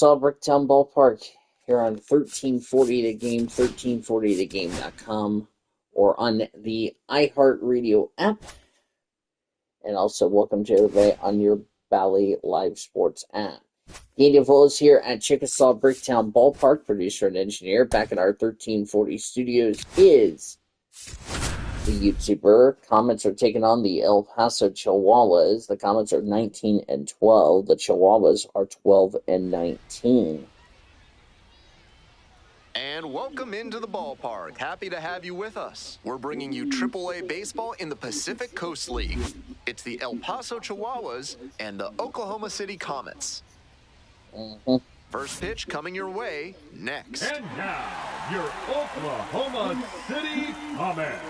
Chickasaw Bricktown Ballpark here on 1340 The Game, 1340thegame.com, or on the iHeartRadio app. And also welcome to everybody on your Bally Live Sports app. Daniel Volas here at Chickasaw Bricktown Ballpark, producer and engineer. Back at our 1340 studios is the YouTuber. Comets are taking on the El Paso Chilhuahuas. The Comets are 19-12. The Chilhuahuas are 12-19. And welcome into the ballpark. Happy to have you with us. We're bringing you AAA baseball in the Pacific Coast League. It's the El Paso Chilhuahuas and the Oklahoma City Comets. First pitch coming your way next. And now, your Oklahoma City Comets.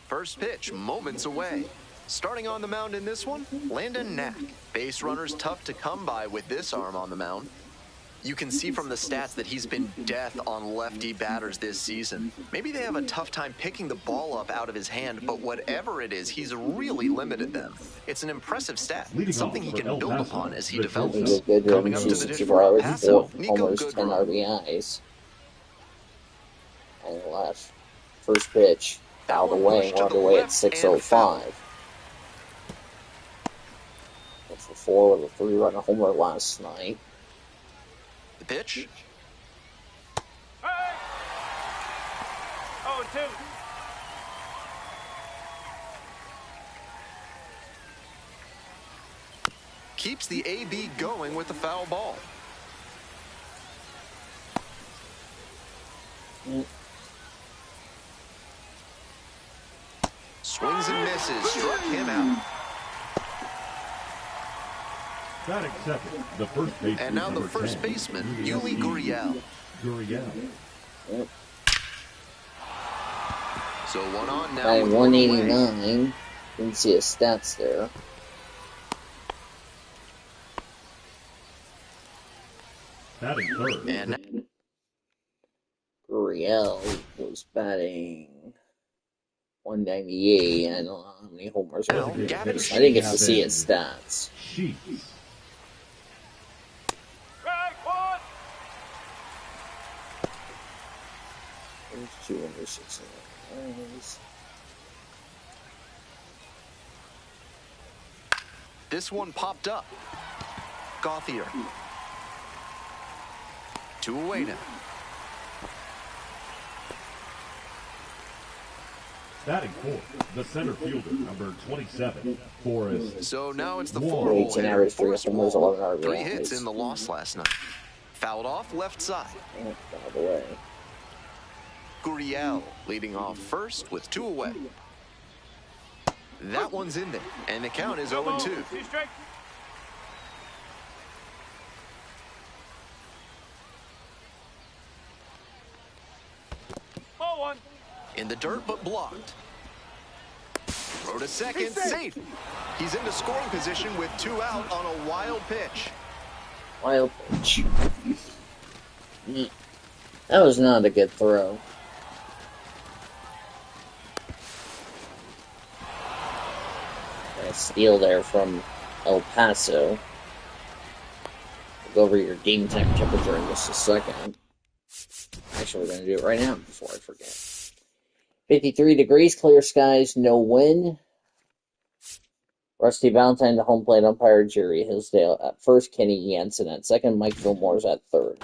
First pitch moments away. Starting on the mound in this one, Landon Knack. Base runner's tough to come by with this arm on the mound. You can see from the stats that he's been death on lefty batters this season. Maybe they have a tough time picking the ball up out of his hand, but whatever it is, he's really limited them. It's an impressive stat. It's something he can build upon as he develops. Coming up to the dish for El Paso, Nico homers, 10 RBIs. And left. First pitch. Fouled away. We're underway at 6:05. That's the 4 with a 3-run homer last night. The pitch. Hey! 0-2. Keeps the AB going with the foul ball. Swings and misses. Struck him out. Batting second, the first baseman. And now the first baseman, Yuli Gurriel. So one on now. At 189. Didn't see his stats there. Batting third. And Gurriel was batting 198. I don't know how many homers. Now, I Gavin didn't get to see his stats. Sheets. Strike one. 206. this one popped up. Gauthier. 2 away now. Batting fourth, the center fielder, number 27, Forrest. So now it's the 4 Wall. hole Rates and hitter, average 3 Forrest homers, Wall. 11 3 RBIs. hits in the loss last night. Fouled off left side. Fouled away. Gurriel leading off first with 2 away. That one's in there, and the count is 0-2. See straight. Ball one. In the dirt, but blocked. Throw to second, safe. He's into scoring position with 2 out on a wild pitch. Wild pitch. That was not a good throw. A steal there from El Paso. We'll go over your game time temperature in just a second. Actually, we're going to do it right now before I forget. 53 degrees, clear skies, no wind. Rusty Valentine, the home plate umpire, Jerry Hillsdale at first, Kenny Jansen at second, Mike Fillmore's at third.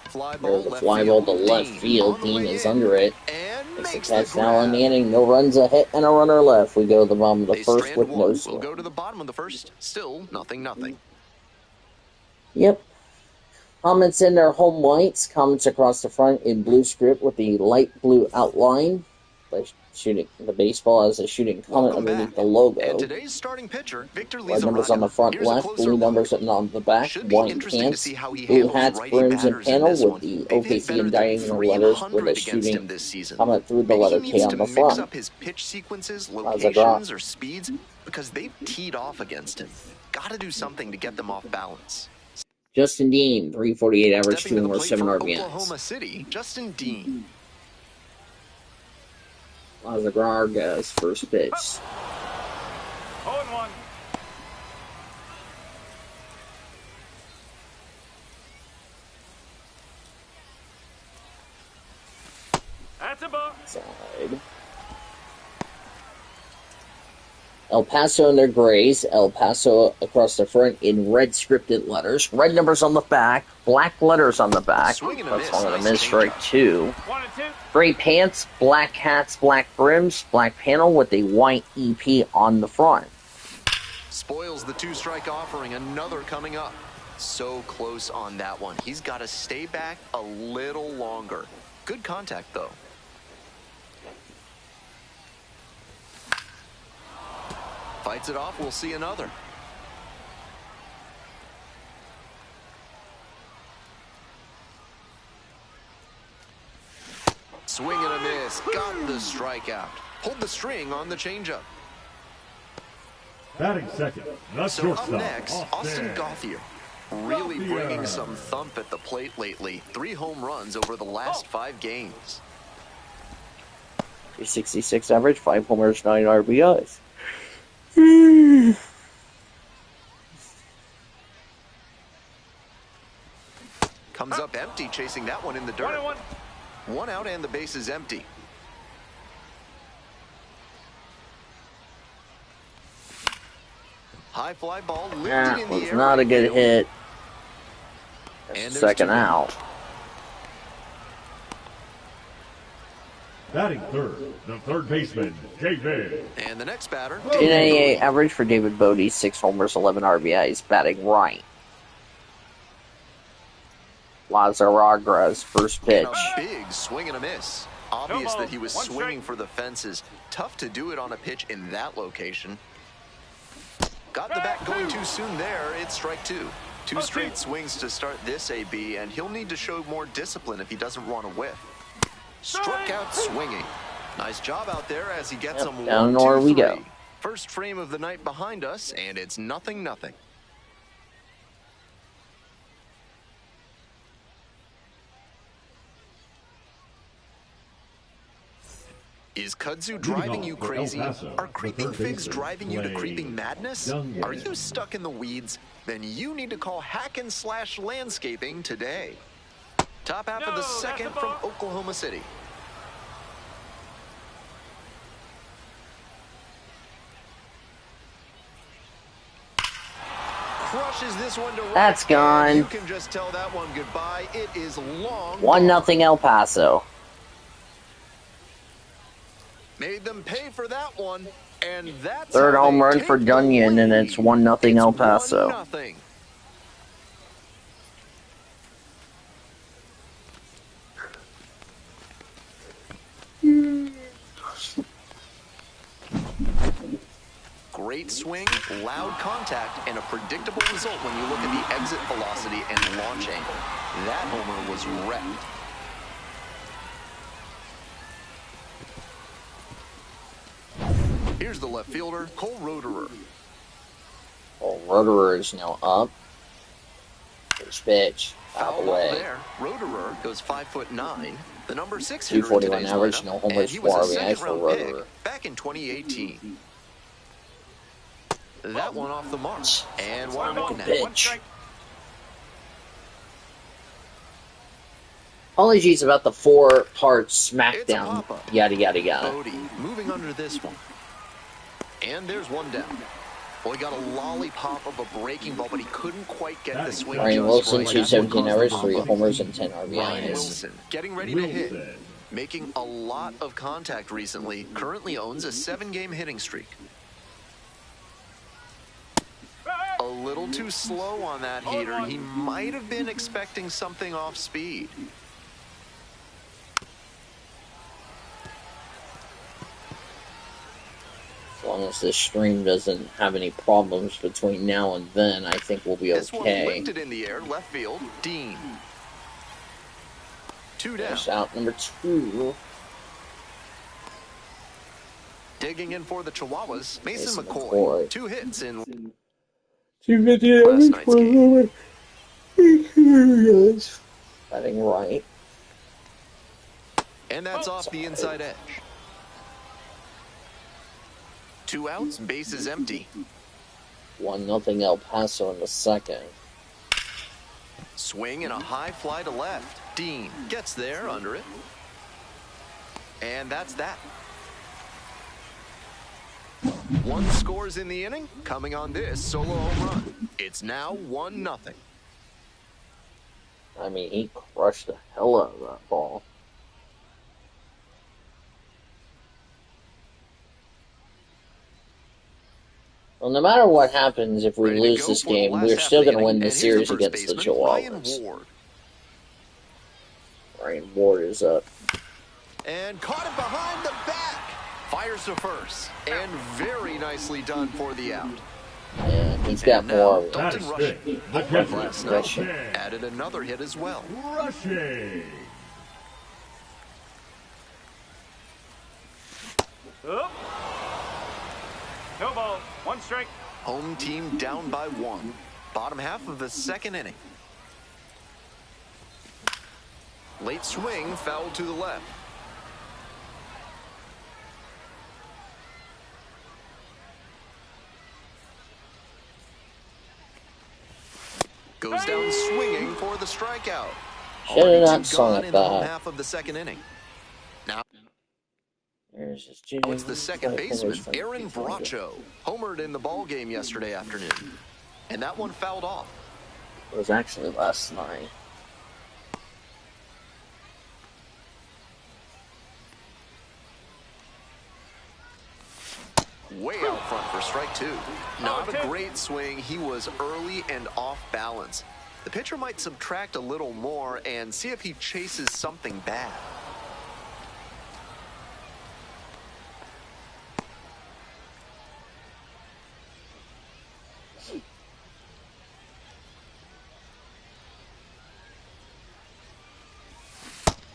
Fly There's ball, a fly ball to left field. Dean is under it. And Makes makes the the catch now on grab. the inning. No runs, a hit, and a runner left. We go to the bottom of the They first strand with no one. score. We'll go to the bottom of the first. Still 0-0. Yep. Comets in their home whites. Comets across the front in blue script with the light blue outline. Shooting the baseball as a shooting comet Welcome underneath back. the logo. And today's starting pitcher, Victor Red numbers on the Lizarraga. front Here's a left, closer blue look. numbers on the back, Should be white interesting to pants, see how he blue handles hats, righty brims, and batters in panel this with one. the They've hit OKC better and than diagonal letters with 300 a against shooting him this season. comet through the Maybe letter he K needs on to the mix front. up his pitch sequences, a drop. locations, or speeds because they've teed off against him. Got to do something to get them off balance. Justin Dean, 348 average, Stepping to 2 the homers, plate 7 for RBIs. Oklahoma City, Justin Dean. Vargas, first pitch. 0-1. That's a ball. Side. El Paso in their grays. El Paso across the front in red scripted letters. Red numbers on the back. Black letters on the back. Swing and a That's miss. one of the Nice miss, strike changeup. 2. 1-2. Gray pants, black hats, black brims, black panel with a white EP on the front. Spoils the 2-strike offering. Another coming up. So close on that one. He's got to stay back a little longer. Good contact, though. Fights it off. We'll see another. Swing and a miss. Got the strikeout. Pulled the string on the changeup. Batting second, the So shortstop, up next, Austin Gauthier. Really Gauthier. bringing some thump at the plate lately. 3 home runs over the last 5 games. 366 average, 5 homers, 9 RBIs. Comes up empty, chasing that one in the dirt. 1-1. 1 out and the base is empty. High fly ball lifted That in the was air. not a good hit. And there's Second 2 out. batting third, the third baseman, David. And the next batter, 298 average for David Bodie, 6 homers, 11 RBIs, batting right. Lazaragras, first pitch. And a big swing and a miss. Obvious that he was One strike. swinging for the fences. Tough to do it on a pitch in that location. Got the bat going too soon there. It's strike 2. 2 straight swings to start this AB, and he'll need to show more discipline if he doesn't want to whiff. Struck out swinging. Nice job out there as he gets him down 1, where 2, we 3. go. First frame of the night behind us, and it's 0-0. Is kudzu driving you crazy? Are creeping figs driving you to creeping madness? Are you stuck in the weeds? Then you need to call Hack and Slash Landscaping today. Top half of the second from Oklahoma City. Crushes this one to right. That's gone. You can just tell that one goodbye. It is long. 1-0 El Paso. Made them pay for that one, and that's Third how home they run take for the Dunyan, and lead. it's 1-0 El Paso. 1-0. Great swing, loud contact, and a predictable result when you look at the exit velocity and launch angle. That homer was wrecked. Here's the left fielder, Cole Roederer. Well, Roederer is now up. First pitch, out Foul the ball way. there. Roederer goes 5'9", the number 6 hitter in 241 today's average, lineup, no homers, and he was 4 a RBIs for second-round Roederer. pick back in 2018. That one off the mark, and 1-1 now. Pitch. Apologies about the 4-part SmackDown. pop-up. Yada yada yada. Bodie moving under this one, and there's one down. Well, he got a lollipop of a breaking ball, but he couldn't quite get the swing. Ryan just Wilson, right. That's what 217 caused the average, pop 3 up. homers and 10 Ryan RBIs. Wilson getting ready to hit, Wilson. making a lot of contact recently. Currently owns a 7-game hitting streak. A little too slow on that heater. He might have been expecting something off speed. As long as this stream doesn't have any problems between now and then, I think we'll be This one okay. lifted in the air, left field, Dean. 2 down. There's out number 2. Digging in for the Chihuahuas, Mason Mason McCoy. McCoy. 2 hits in 250 last night's game. Batting right. And that's off the inside edge. 2 outs, bases empty. 1-0 El Paso in the second. Swing and a high fly to left. Dean gets there under it. And that's that. 1 scores in the inning, coming on this solo home run. It's now 1-0. I mean, he crushed the hell out of that ball. Well, no matter what happens, if we lose this game, we're still going to win the series against the Chihuahuas. Ryan Ward is up. And caught it behind the back. Fires to first. And very nicely done for the out. And he's got more. Dalton Rushing. Last night added another hit as well. Rushing. Up. No ball. 1 strike. Home team down by 1. Bottom half of the second inning. Late swing, foul to the left. Goes down swinging for the strikeout. Should have not swung at in the home that. half of the second inning. Now, There's his it's the second baseman, Aaron Bracho. Homered in the ball game yesterday afternoon. And that one fouled off. It was actually last night. Way out front for strike 2. Not a great swing. He was early and off balance. The pitcher might subtract a little more and see if he chases something bad.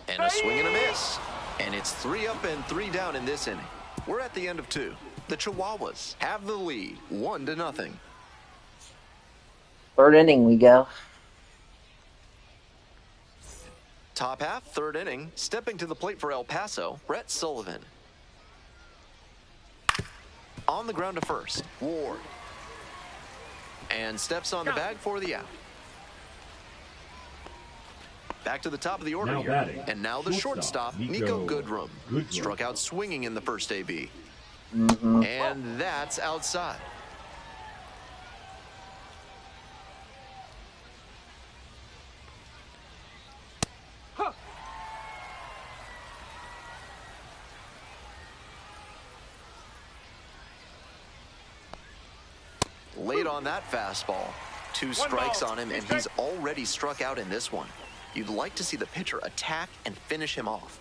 And a swing and a miss. And it's 3 up and 3 down in this inning. We're at the end of 2. The Chihuahuas have the lead, 1-0. Third inning we go. Top half, third inning. Stepping to the plate for El Paso, Brett Sullivan. On the ground to first, Ward. And steps on the bag for the out. Back to the top of the order Now here. batting, And now the shortstop, Nico Goodrum. Struck out swinging in the first AB. And that's outside. Late on that fastball. 2 strikes on him, and he's already struck out in this one. You'd like to see the pitcher attack and finish him off.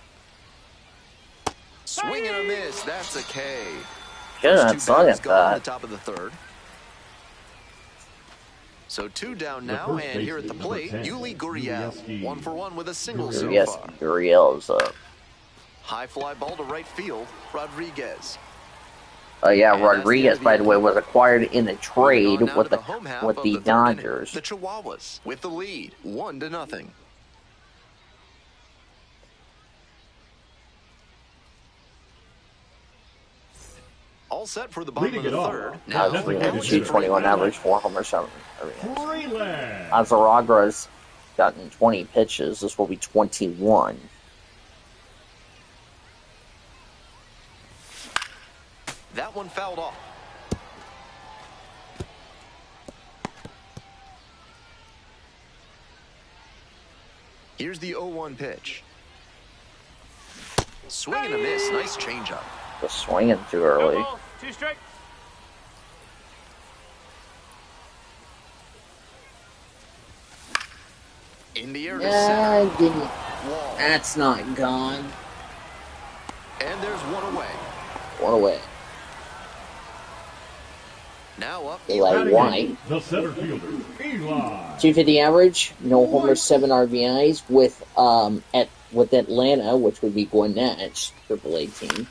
Swing and a miss. That's a K. Should have not swung at The that. top of the third. So 2 down now, and here at the plate, Yuli Gurriel. 1 for 1 with a single so Yes, far. Gurriel is up. High fly ball to right field. Rodriguez. Yeah, And Rodriguez, by the way, was acquired in a trade Moving on now with to the home half with of the third inning. Dodgers. The Chihuahuas with the lead, 1-0. All set for the bottom Leading of the it off. third. Now, Now, we had Alex 221 Freeland. average, 4 homers, 7 RBIs. Freeland. Azaragra's gotten 20 pitches. This will be 21. That one fouled off. Here's the 0-1 pitch. Swing and a miss. Nice changeup. Just swinging too No early. ball. 2 strikes. In the air to Yeah, center. I didn't. Wall. That's not gone. And there's 1 away. 1 away. Now up. Eli Batting White. in, the center fielder, Eli. 250 average, no homers, 7 RBIs with Atlanta, which would be Gwinnett's AAA team.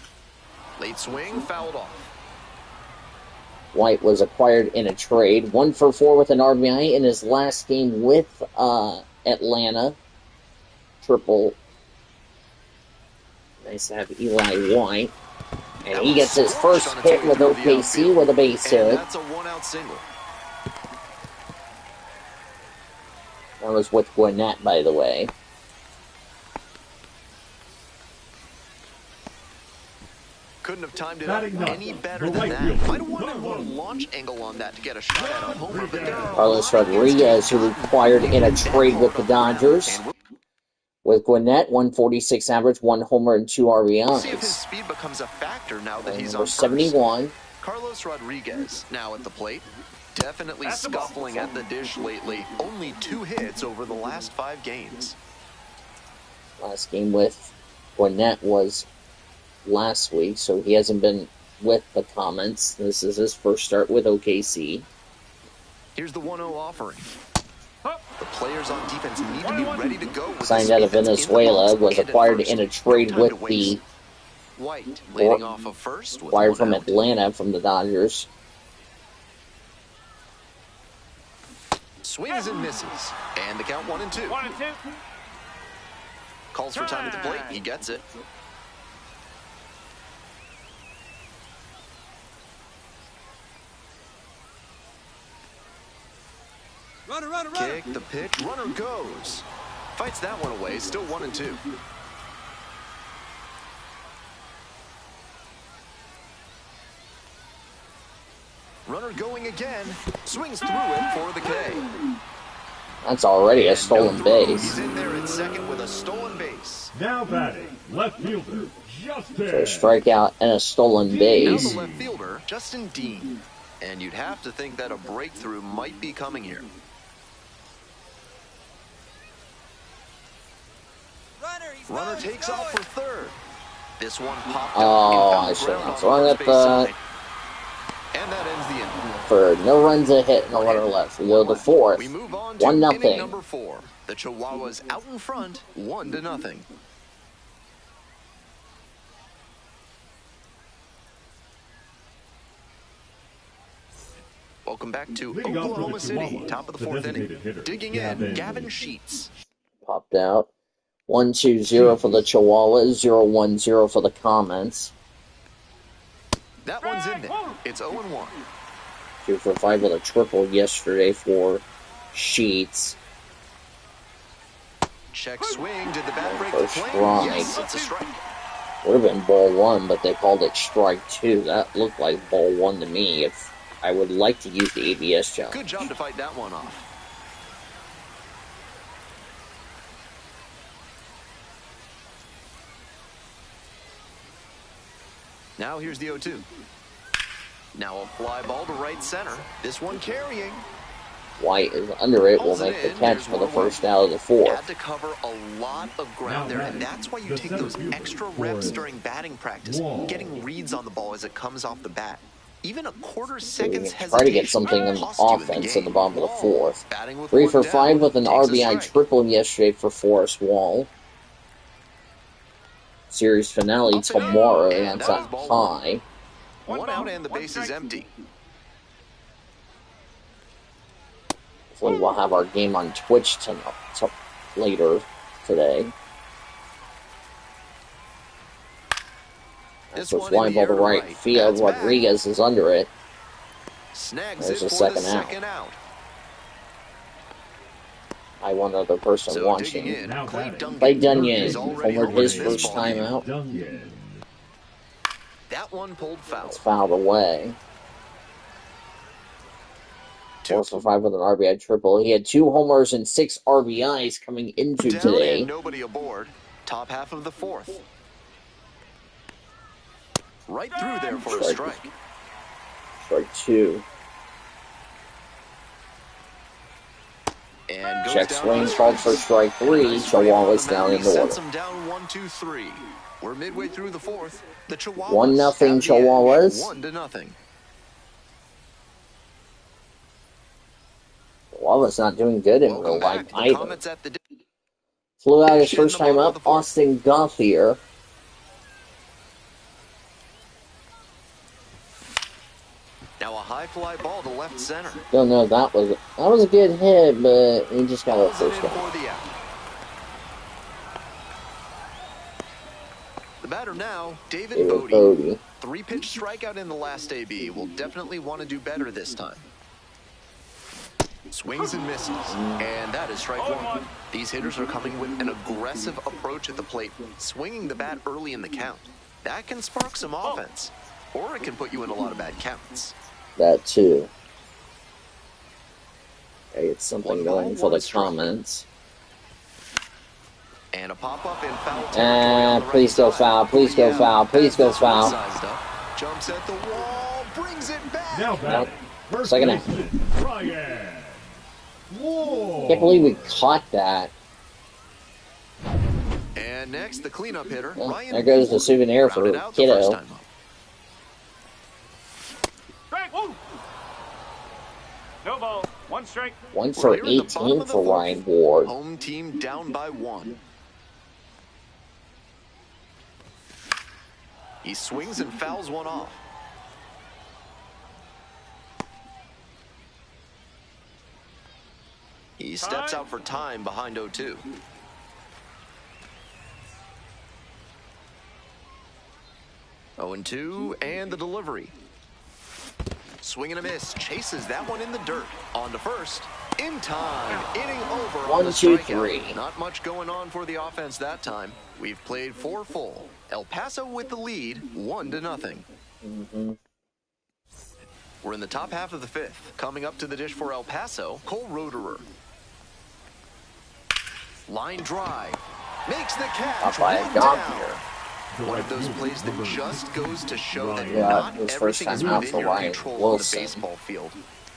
Late swing, fouled off. White was acquired in a trade, 1 for 4 with an RBI in his last game with Atlanta. Triple. Nice to have Eli White. And he gets his first hit with OKC with a base hit. And that's a one-out single. That was with Gwinnett, by the way. Couldn't have timed it up any better than that. Might have wanted more launch angle on that to get a shot at a homer, but there are Carlos Rodriguez, who required in a trade with the Dodgers. With Gwinnett, 146 average, 1 homer, and 2 RBIs. We'll see if his speed becomes a factor now that he's on 71. Carlos Rodriguez now at the plate. Definitely scuffling at the dish lately. Only 2 hits over the last 5 games. Last game with Gwinnett was last week, so he hasn't been with the Comets. This is his first start with OKC. Here's the 1-0 offering. The players on defense need to be ready to go. Signed out of Venezuela, was acquired in a trade with the White leading off of first. Acquired from Atlanta from the Dodgers. Swings and misses, and the count 1-2. 1-2. Calls for time at the plate. He gets it. Runner. Kick the pitch. Runner goes. Fights that one away. Still 1-2. Runner going again. Swings through it for the K. That's already a stolen base. He's in there at second with a stolen base. Now batting, left fielder, Justin. So a strikeout and a stolen base. Now the left fielder, Justin Dean. And you'd have to think that a breakthrough might be coming here. Runner takes off for third. This one popped up. I should have thrown at the... And that ends the inning. For no runs a hit, no runner left. We go to the fourth. We move on to 1-0. inning number 4. The Chihuahuas out in front, 1-0. Welcome back to Oklahoma City, top of the 4th inning. Digging in, Gavin Sheets. Popped out. 1-2-0 for the Chihuahuas, 0-1-0 for the Comets. That one's in there. It's 0-1. 2 for 5 with a triple yesterday for Sheets. Check swing. Did the bat break First the plane? strike. Yes, it's a strike. Would have been ball 1, but they called it strike 2. That looked like ball 1 to me. If I would like to use the ABS challenge. Good job to fight that one off. Now here's the 0-2. Now a fly ball to right center. This one carrying. White is under it, will make the catch for the first out of the 4th. Had to cover a lot of ground there, and that's why you take those extra reps during batting practice, getting reads on the ball as it comes off the bat. Even a quarter second's hesitation try to get something in the offense in the bottom of the 4th. 3 for 5 with an RBI triple yesterday for Forrest Wall. Series finale tomorrow, and that's at high. 1 out and the base is empty. Hopefully we'll have our game on Twitch later today. That's a fly ball to right field. Rodriguez is under it. There's the second out. I one other person watching. Clay Dunyan homered his first time out. That one pulled foul. It's fouled away. 4 for 5 with an RBI triple. He had 2 homers and 6 RBIs coming into today. Nobody aboard. Top half of the 4th. Right through there for a strike. Strike 2. And check swing called for strike 3. Chihuahuas down in the order. Sets him down 1-2-3. We're midway through the 4th. The Chihuahuas 1-0 Chihuahuas. 1-0. Chihuahuas not doing good in real life either. Flew out his first time up. Austin Gauthier. Now a high high fly ball to left center. Don't know, that was a good hit, but he just got a Pulls it first in down. for the out. The batter now, David Bodie. 3-pitch strikeout in the last AB. Will definitely want to do better this time. Swings and misses, and that is strike one. These hitters are coming with an aggressive approach at the plate, swinging the bat early in the count. That can spark some offense, or it can put you in a lot of bad counts. That too. Okay, it's something going for the Comets. And a pop-up in foul territory. Please go foul, please go foul, please go foul. Jumps at the wall, brings it back. Now back. First Second baseman, Ryan. Whoa. Can't believe we caught that. And next, the cleanup hitter, Well, Ryan. there goes the souvenir for Kiddo. Strike, woo! No ball, 1 strike. 1 for 18 for Ryan Ward. Home team down by 1. He swings and fouls one off. He steps out for time behind 0-2. Oh, 0-2, and the delivery. Swing and a miss, chases that one in the dirt. On to first, in time, inning over. 1, 2, 3. Not much going on for the offense that time. We've played 4 full. El Paso with the lead, 1-0. We're in the top half of the 5th. Coming up to the dish for El Paso, Cole Roederer. Line drive, makes the catch. By a dog here. One of those plays that just goes to show that Yeah, not his first everything is time out within for your Ryan control on the Wilson. baseball field.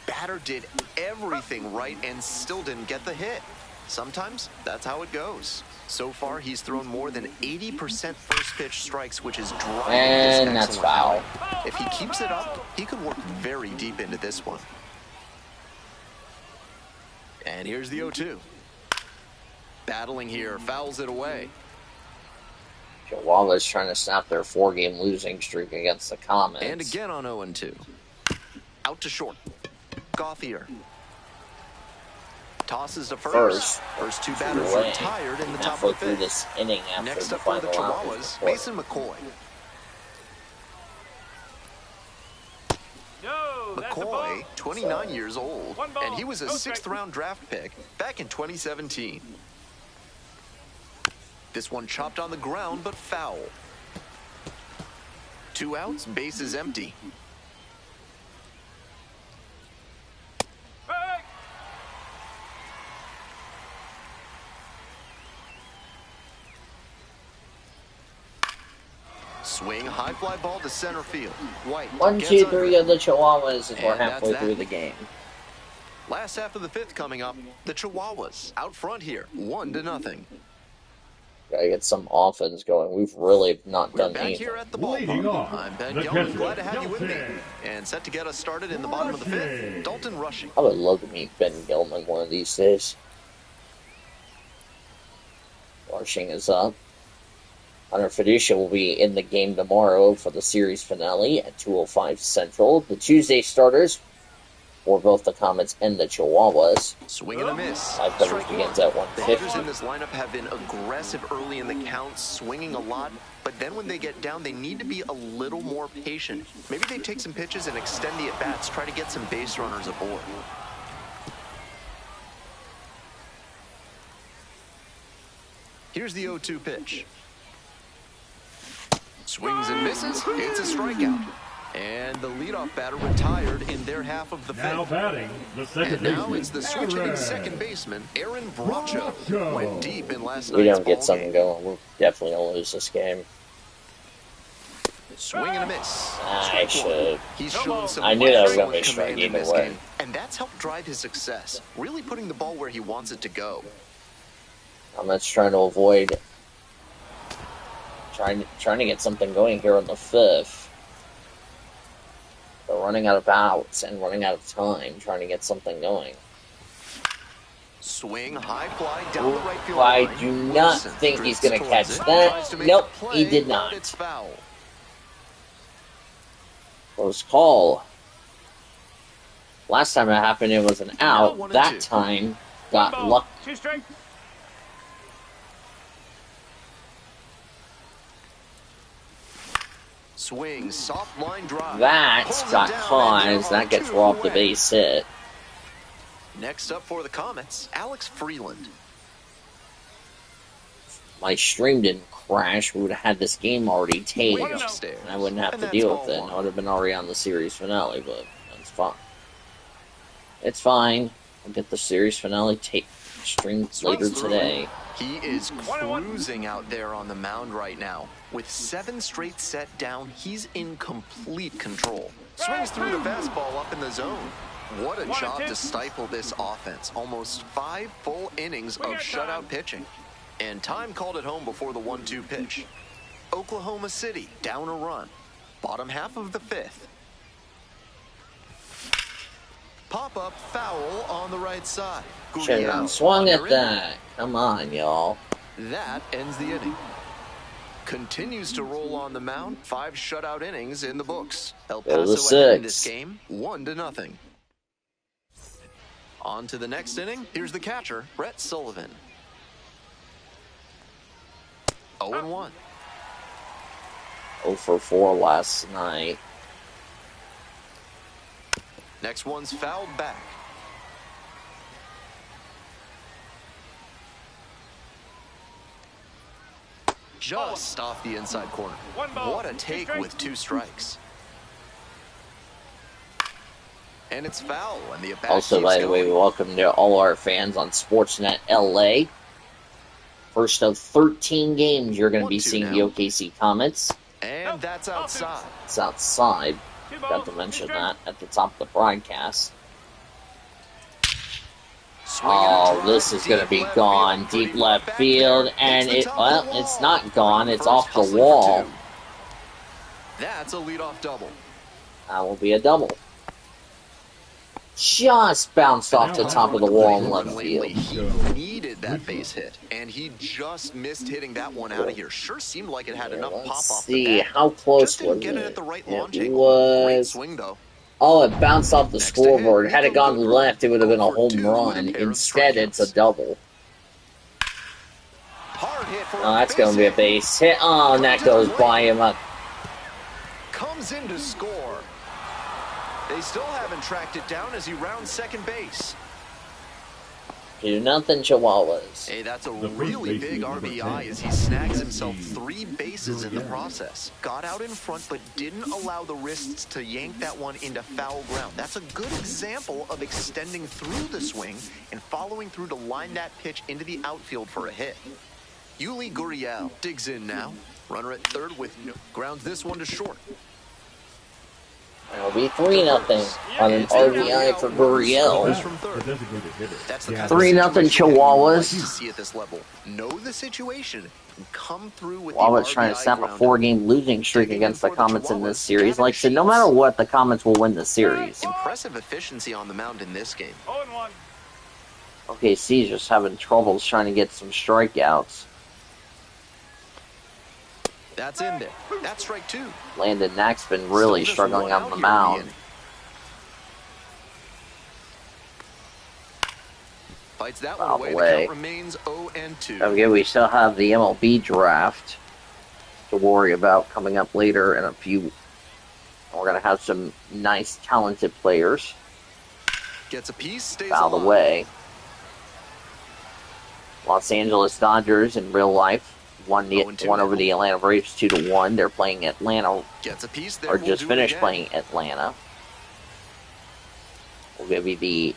Batter did everything right and still didn't get the hit. Sometimes that's how it goes. So far, he's thrown more than 80% first pitch strikes, which is driving this And that's excellent foul. outing. If he keeps it up, he could work very deep into this one. And here's the 0-2. Battling here, fouls it away. Chilhuahuas trying to snap their 4-game losing streak against the Comets. And again on 0-2. Out to short. Gauthier. Tosses to first. First 2 batters retired in the top of the 5th. This inning after Next the up for the final out Chihuahuas, Mason McCoy. No, that's a ball. McCoy, 29 years old, One ball, and he was a no strike. 6th-round draft pick back in 2017. This one chopped on the ground, but foul. 2 outs, base is empty. Strike. Swing, high fly ball to center field. White 1, gets 2, under 3 it. of the Chihuahuas as we're And halfway that's through that. the game. Last half of the 5th coming up. The Chihuahuas out front here, 1-0. Gotta get some offense going. We've really not We're done back anything. here at the Leading ballpark. off, I'm Ben the Gilman, catcher, glad to have you with me. Dalton. And set to get us started in the bottom of the 5th, Rushing. Dalton Rushing. I would love to meet Ben Gilman one of these days. Rushing is up. Hunter Fiducia will be in the game tomorrow for the series finale at 2:05 Central. The Tuesday starters for both the Comets and the Chihuahuas. Swing and a miss. 5 coverage Strike begins one. at The hitters 150. in this lineup have been aggressive early in the count, swinging a lot, but then when they get down, they need to be a little more patient. Maybe they take some pitches and extend the at-bats, try to get some base runners aboard. Here's the 0-2 pitch. Swings and misses. It's a strikeout. And the leadoff batter retired in their half of the 5th. Now batting, the second And now baseman, it's the switch-hitting Aaron. second baseman, Aaron Bracho. Bracho. Went deep in last We night's don't get ball something game. going, we're definitely going to lose this game. Swing and a miss. I Strike one. should. He's shown some I knew that was excellent gonna be a strike command in either this way. game, and that's helped drive his success, really putting the ball where he wants it to go. I'm just trying to avoid trying to get something going here on the 5th. They're running out of outs and running out of time trying to get something going. Swing, high fly down the right field I line. do not Wilson think he's drifts going to towards catch it, that. tries to make Nope, the he play, did but not. It's foul. Close call. Last time it happened, it was an out. 1 and That 2. time, 1 got ball, lucky. 2 strikes. Swing, soft line drive. That's Pulls it got down, and cause. there That are gets 2 robbed the away. base hit. Next up for the Comets, Alex Freeland. My stream didn't crash. We would have had this game already taped. Way no. upstairs. And I wouldn't have And to that's deal ball with it. And one. I would have been already on the series finale, but that's fine. It's fine. I'll get the series finale tape streamed later Swings through today. it. He is 1-1. cruising out there on the mound right now. With 7 straight set down, he's in complete control. Swings through the fastball up in the zone. What a 1 and job 2. to stifle this offense. Almost 5 full innings We of got shutout time. pitching. And time called it home before the 1-2 pitch. Oklahoma City down a run. Bottom half of the 5th. Pop-up foul on the right side. Should Gurriel have swung under at it. that. Come on, y'all. That ends the inning. Continues to roll on the mound. 5 shutout innings in the books. El Go to Paso ahead in this 6. game, 1-0. On to the next inning. Here's the catcher, Brett Sullivan. 0-1. 0 for 4 last night. Next one's fouled back. Just off the inside corner. 1 ball, What a 2 take strikes. with 2 strikes. And it's foul, and the at-bat Also, keeps by the way, going. welcome to all our fans on Sportsnet LA. First of 13 games, you're going to be 1-2 seeing now. the OKC Comets. And that's outside. It's outside. 2 Got balls, to 2 mention strikes. that at the top of the broadcast. Swinging a Oh, drive, this is going to deep be left gone. field, Deep pretty left back field. there. And Hits the it, top well, of the it's wall. not gone. Running It's first, off the hustling for wall. 2. That's a leadoff double. That will be a double. Just bounced off the top of the wall in left Lately, field. he needed that base hit, and he just missed hitting that one out of here. Sure seemed like it had enough pop Let's off see, the bat. how close Just didn't was get it it? at the right It launch angle. Great was... swing, though. Oh, it bounced off the Next to hit, scoreboard. Had it Nico gone Goodrum. left, it would have been a 0 for home 2 with a run. pair of Instead, it's a strikeouts. double. Hard hit for Oh, that's going to be a base base hit. Oh, and that goes by him up. hit. Comes in to score. They still haven't tracked it down as he rounds second base. 2-0 Chihuahuas. Hey, that's a The first really baseman, big number RBI 10, as he snags himself OKC 3 bases in the process. Got out in front, but didn't allow the wrists to yank that one into foul ground. That's a good example of extending through the swing and following through to line that pitch into the outfield for a hit. Yuli Gurriel digs in now. Runner at third with grounds this one to short. It'll be 3-0 on an RBI for Gurriel. Runners from The third. designated hitter. That's the Yeah. kind of 3-0 situation that you Chihuahuas. like to see at this level. Know the situation and come through with Chihuahuas the trying to RBI snap a ground. 4-game losing streak against the Comets in this series. Like I said, no matter what, the Comets will win the series. Impressive efficiency on the mound in this game. 0-1. OKC's just having troubles trying to get some strikeouts. That's in there. That's strike 2. Landon Knack's been really Still just struggling one on out the here in mound. inning. Fights that Foul one away. The away. count remains 0-2. Okay, we still have the MLB draft to worry about coming up later in a few. We're going to have some nice, talented players. Gets a piece, stays Fouled alive. away. Los Angeles Dodgers in real life won 0-2 over now. the Atlanta Braves 2-1. They're playing Atlanta, Gets a piece there. or We'll just do it finished again. playing Atlanta. We'll give you the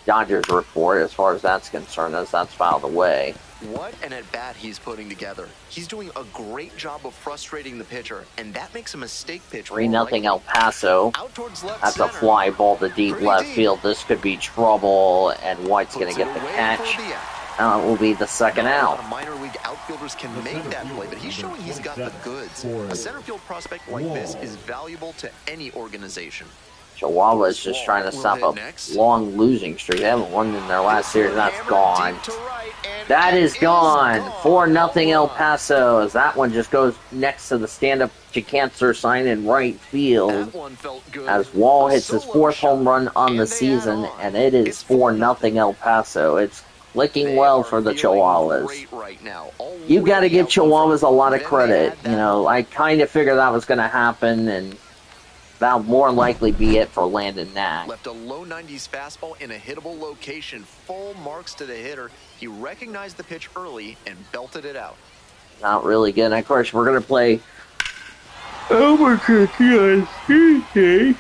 Dodgers report as far as that's concerned, as that's fouled away. What an at-bat he's putting together. He's doing a great job of frustrating the pitcher, and that makes a mistake pitch. 3-0 El Paso. Out towards left That's a center. fly ball to deep Pretty left deep. field. This could be trouble, and White's going Puts to it get the away catch. for the out. It will be the second Not a lot out. of minor league outfielders can The make center that play, fielder, but he's number showing he's got the 27, goods. for A center field prospect like this Wall. is valuable to any organization. Chihuahuas just trying to stop a long losing streak. They haven't won in their last series. That's gone. That is gone. 4-0 El Paso, as that one just goes next to the stand-up to cancer sign in right field. As Wall hits his 4th home run on the season, and it is 4-0 El Paso. It's clicking well for the Chihuahuas. You got to give Chihuahuas a lot of credit. You know, I kind of figured that was going to happen, and that'll more likely be it for Landon Knack. Left a low 90s fastball in a hittable location. Full marks to the hitter. He recognized the pitch early and belted it out. Not really good. And of course, we're going to play Albuquerque on Tuesday.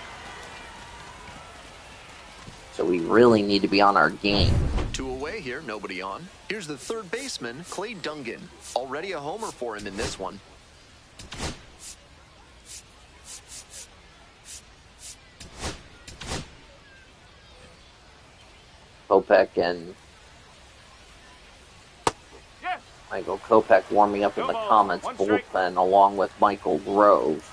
So we really need to be on our game. 2 away here, nobody on. Here's the third baseman, Clay Dungan. Already a homer for him in this one. Kopech and Michael Kopech warming up in the Comets bullpen along with Michael Grove.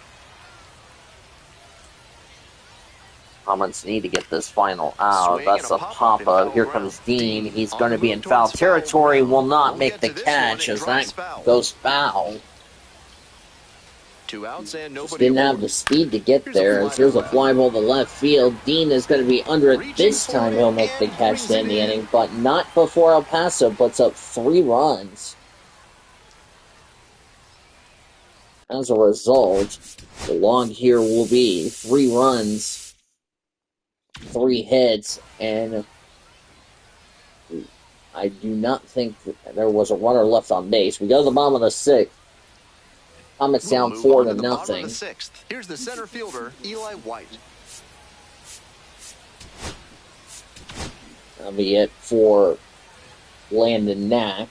Comets need to get this final out. That's a pop-up. Here comes Dean. He's going to be in foul territory. Will not make the catch as that goes foul. 2 outs and nobody. Just didn't have the speed to get there. As here's a fly ball to left field. Dean is going to be under it this time. He'll make the catch to end the inning, but not before El Paso puts up 3 runs. As a result, the log here will be 3 runs, 3 hits, and I do not think that there was a runner left on base. We go to the bottom of the 6th. Comets down 4-0. Here's the center fielder, Eli White. That'll be it for Landon Knack.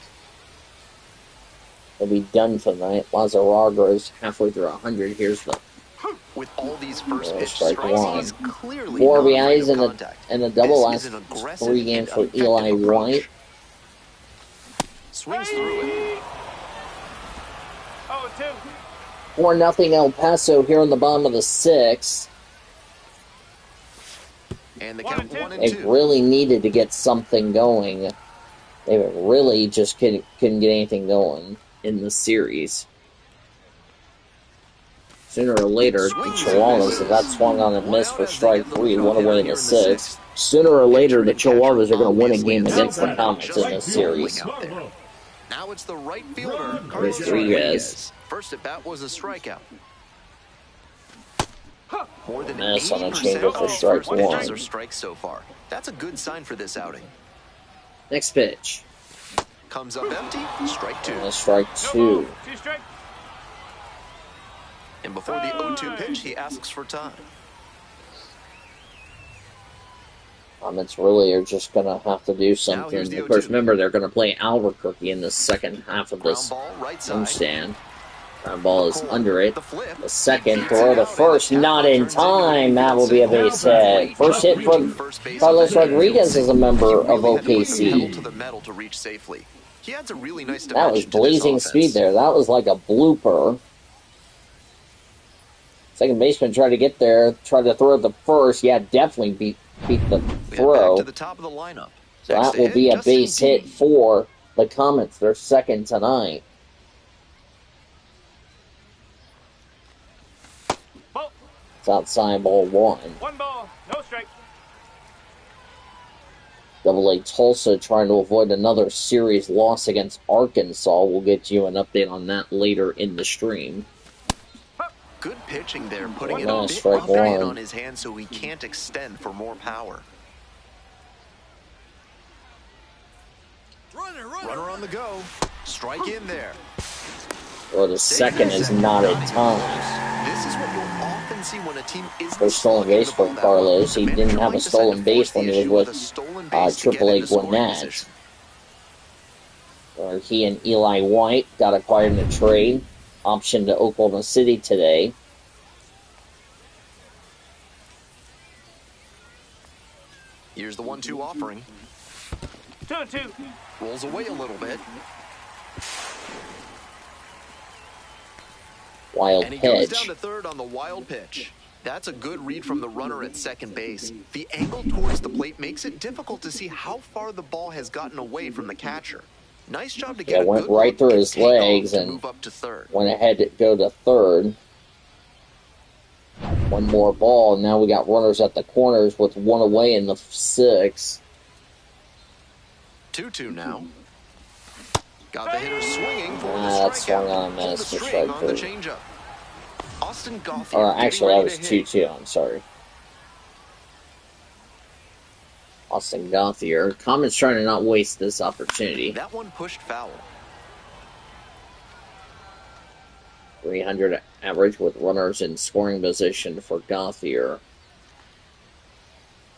He'll be done for the night. Lazaraga is halfway through 100. Here's the with all these first pitch strike one. He's clearly 4 RBIs and a double last 3 games for Eli White. Swings through it. 4-0 El Paso here on the bottom of the 6th. And the count 1-2. They really needed to get something going. They really just couldn't get anything going in the series. Sooner or later, the Chihuahuas, if that swung on and missed for strike 3, 1 away in the 6th. Sooner or later, the Chihuahuas are going to win a game against the Comets in this series. Now it's the right fielder, There's Rodriguez. First at bat was a strikeout. More than Miss on a 80% change for of strike first pitches 1. are strikes so far. That's a good sign for this outing. Next pitch. Comes up empty, strike 2. And strike 2. And before the 0-2 pitch, he asks for time. Comets really are just going to have to do something. Of course, remember, they're going to play Albuquerque in the second half of this homestand. Ground ball is under it. The second throw to first, not in time. That will be a base hit. First hit from Carlos Rodriguez as a member of OKC. That was blazing speed there. That was like a blooper. Second baseman tried to get there, tried to throw it to first. Yeah, definitely beat the throw. To the top of the lineup. So that will be a base hit for the Comets. They're second tonight. It's outside ball 1. 1 ball, no strike. Double-A Tulsa trying to avoid another series loss against Arkansas. We'll get you an update on that later in the stream. Good pitching there, putting it a a bit bit up and on his hand so he can't extend for more power. Runner on the go. Strike in there. Or the second is not in time. This is what you'll often see when a team is First stolen base for Carlos. He didn't have a stolen base when he was with AAA Gwinnett. Where he and Eli White got acquired in a trade. Option to Oklahoma City today. Here's the 1-2 offering. 2-2. Rolls away a little bit. Wild And he goes pitch. down to third on the wild pitch. That's a good read from the runner at second base. The angle towards the plate makes it difficult to see how far the ball has gotten away from the catcher. Nice job to get a went good right look through and his take off legs to and move up to third. went ahead to go to third. One more ball. Now we got runners at the corners with one away in the 6th. 2-2 now. Got the hitter swinging for the That swung strikeout. on a Pulled miss the for string strike on the 3. changeup. Austin Gauthier Or getting actually, that ready was to hit. 2-2. I'm sorry. Austin Gauthier. Comets trying to not waste this opportunity. That one pushed foul. 300 average with runners in scoring position for Gauthier.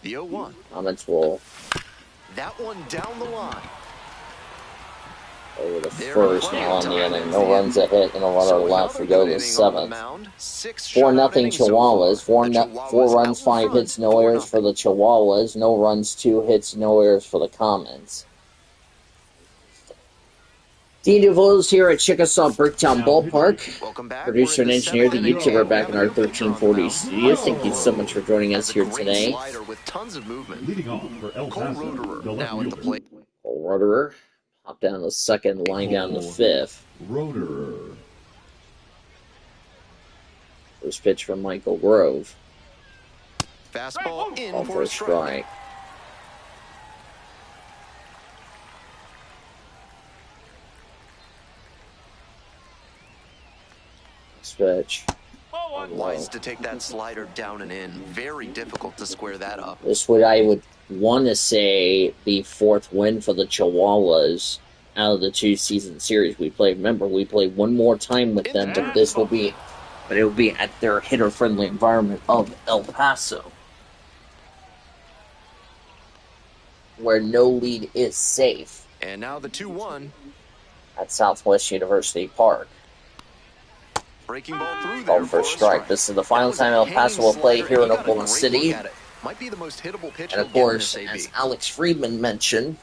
The 0-1. Comets will That one down the line. over the There first plenty now of on the time inning. ends No the runs inning. ahead and a runner So left. another We go good to the inning on the 7th. mound. 6 4-0 shutout so Chihuahuas. far. Four The runs, Chihuahuas 5 out hits, in no front, errors for 4-0. the Chihuahuas. No runs, 2 hits, no errors for the Comets. Dean DeVos here at Chickasaw Bricktown Ballpark. Welcome back. Producer and engineer, the YouTuber, back in our 1340 studios. Thank you so much for joining us here today. Slider with tons of movement. Leading off for El Cole Paso, Roederer the left now at the fielder. plate. Cole Roederer, hop down the 2nd, line down the 5th. Roederer. First pitch from Michael Grove. Fastball in Call for a strike. Next pitch. Wise to take that slider down and in. Very difficult to square that up. This would, I would want to say, the 4th win for the Chihuahuas out of the 2-season series we played. Remember, we played one more time with them, but it will be at their hitter-friendly environment of El Paso, where no lead is safe. And now the 2-1. At Southwest University Park. Breaking ball through there Called for a strike. This is the final time El Paso will play here in Oklahoma City. Might be the most hittable pitch. And of course, as Alex Friedman mentioned,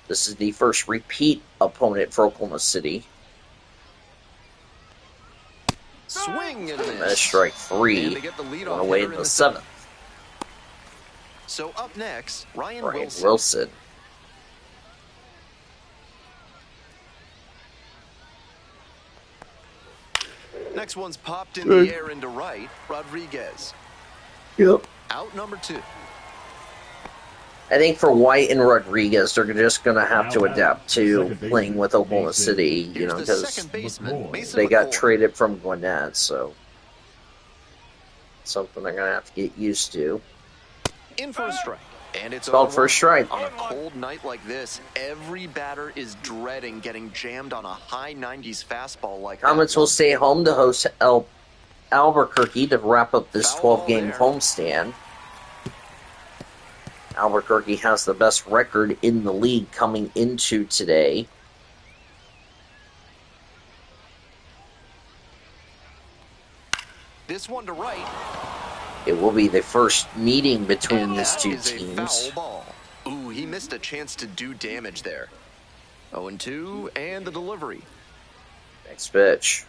this is the first repeat opponent for Oklahoma City. Swing and a miss. That's strike 3. One away in the 7th. So up next, Ryan Wilson. Next one's popped in the air into right. Rodriguez. Yep. Out number 2. I think for White and Rodriguez, they're just going to have to adapt to playing with Oklahoma City, you know, because they got traded from Gwinnett, so something they're going to have to get used to. In for a strike. And it's called for a strike. On a cold night like this, every batter is dreading getting jammed on a high 90s fastball like that. Comets will stay home to host Albuquerque to wrap up this 12-game homestand. Albuquerque has the best record in the league coming into today. This one to right. It will be the first meeting between these two teams. Ooh, he missed a chance to do damage there. 0-2, and the delivery. Next pitch.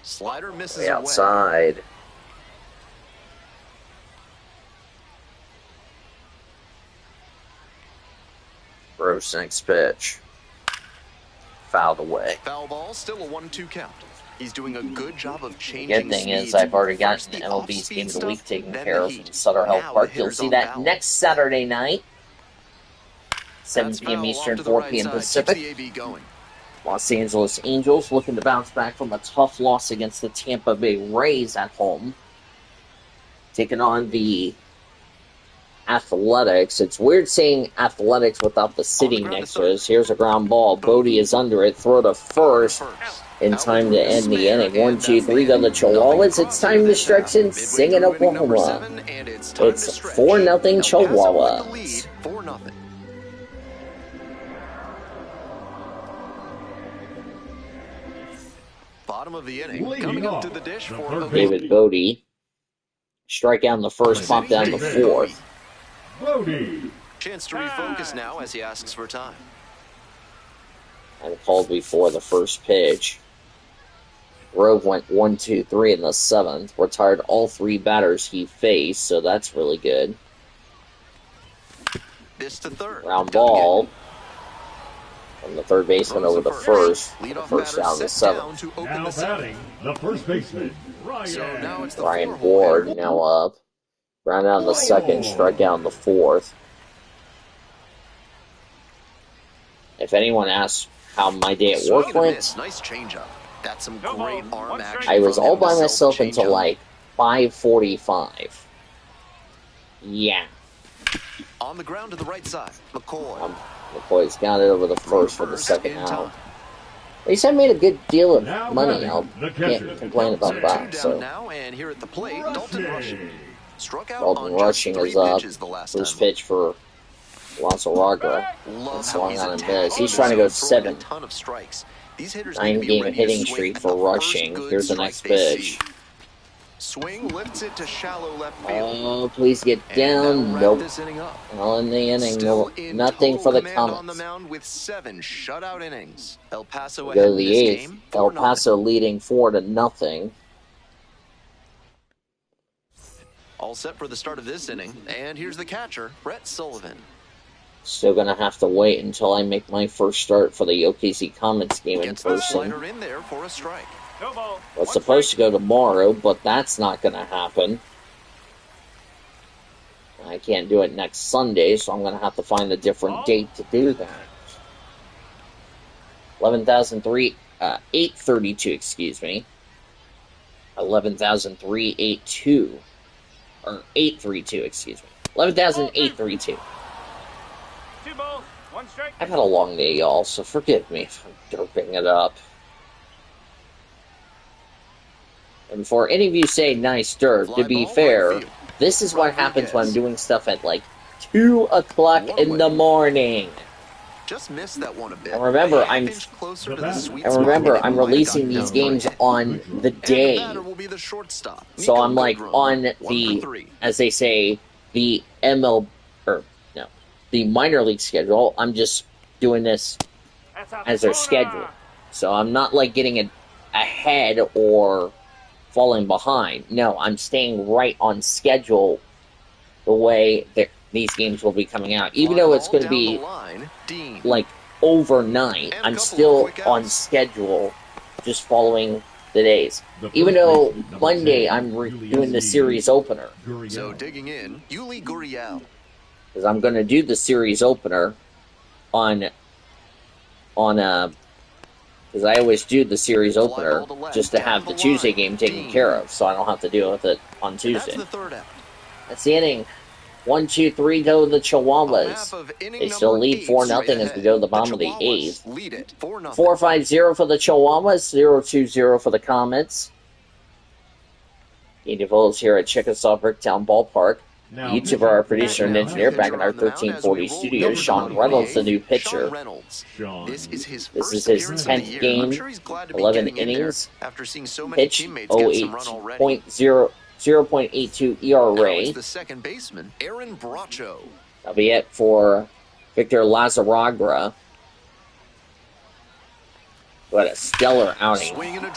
Slider misses way outside. Gross next pitch. Fouled away. Foul ball, still a 1-2 count. He's doing a good job of changing. Good thing is I've already gotten MLB's Game of the Week taken care of in Sutter Health Park. You'll see that next Saturday night, 7 p.m. Eastern, 4 p.m. Pacific. Los Angeles Angels looking to bounce back from a tough loss against the Tampa Bay Rays at home. Taking on the Athletics. It's weird saying Athletics without the city next to us. Here's a ground ball. Bodie is under it. Throw to first. In time to end the inning. 1, 2, 3 to the Chihuahuas. It's time to stretch and sing in Oklahoma. It's 4-0 Chihuahuas. 4-0. Bottom of the inning. Coming up to the dish for David Bodie. Strike out in the first, pop down the 4th. Bodie. Chance to refocus now as he asks for time. And called before the first pitch. Grove went 1, 2, 3 in the 7th. Retired all 3 batters he faced, so that's really good. This to third. Ground ball from the third baseman over the first. First down the 7th. Now batting, the first baseman, Ryan. So now it's the Ryan Ward now up. Ground out in the 2nd, strike out in the 4th. If anyone asks how my day at work went, nice changeup. That's some great arm action. I was all by myself until like 5:45. Yeah. On the ground to the right side, McCoy. McCoy's got it over the first for the 2nd out. At least I made a good deal of money. I can't complain about that. So now, and here at the plate, Dalton Rushing. Struck out Dalton on Rushing just 3 is up. pitches the last First time. pitch for Lazaraga. Love Swung he's on a attacked. miss. He's trying to go Throwing 7. a ton of strikes. These hitters need to be 9-game ready to hitting swing streak at for the Rushing. first good Here's the strike next they pitch. see. Swing lifts it to shallow left field. Oh, please get And down. that'll wrap Nope. this inning up. All in the inning. Still No, in nothing total for the command on the Comets. mound with 7 shutout innings. El Paso Go ahead to in the this 8th. game, El 4-0. Paso leading 4-0. All set for the start of this inning, and here's the catcher, Brett Sullivan. Still gonna have to wait until I make my first start for the OKC Comets game in Gets the person. slider in there for a strike. No ball. Was supposed to go tomorrow, but that's not gonna happen. I can't do it next Sunday, so I'm gonna have to find a different date to do that. 832, excuse me. 11,382. Or 832, excuse me. 11,832. 2 balls, 1 strike. I've had a long day, y'all, so forgive me if I'm derping it up. And before any of you say nice derp, to be fair, this is what happens when I'm doing stuff at like 2 o'clock in the morning. Just missed that one a bit. And remember, I'm releasing these games on the day. So I'm like on the, as they say, the the minor league schedule. I'm just doing this as their schedule. So I'm not like getting it ahead or falling behind. No, I'm staying right on schedule the way that these games will be coming out. Even though it's going to be like overnight, I'm still on schedule, just following the days. Even though Monday I'm doing the series opener. So digging in, Yuli Gurriel. Because I'm going to do the series opener on because I always do the series opener just to have the Tuesday game taken care of, so I don't have to deal with it on Tuesday. That's the inning. 1, 2, 3 go to the Chihuahuas. They still lead 4-0 as we go to the bottom of the 8th. 4-5-0 for the Chihuahuas, 0-2-0 for the Comets. Game develops here at Chickasaw Bricktown Ballpark. YouTuber, our producer and engineer back in our 1340 studios, Sean Reynolds, the new pitcher. This is his 10th game, 11 innings, pitch 0.82 ERA. The second baseman, Aaron Bracho. That'll be it for Victor Lazaraga. What a stellar outing.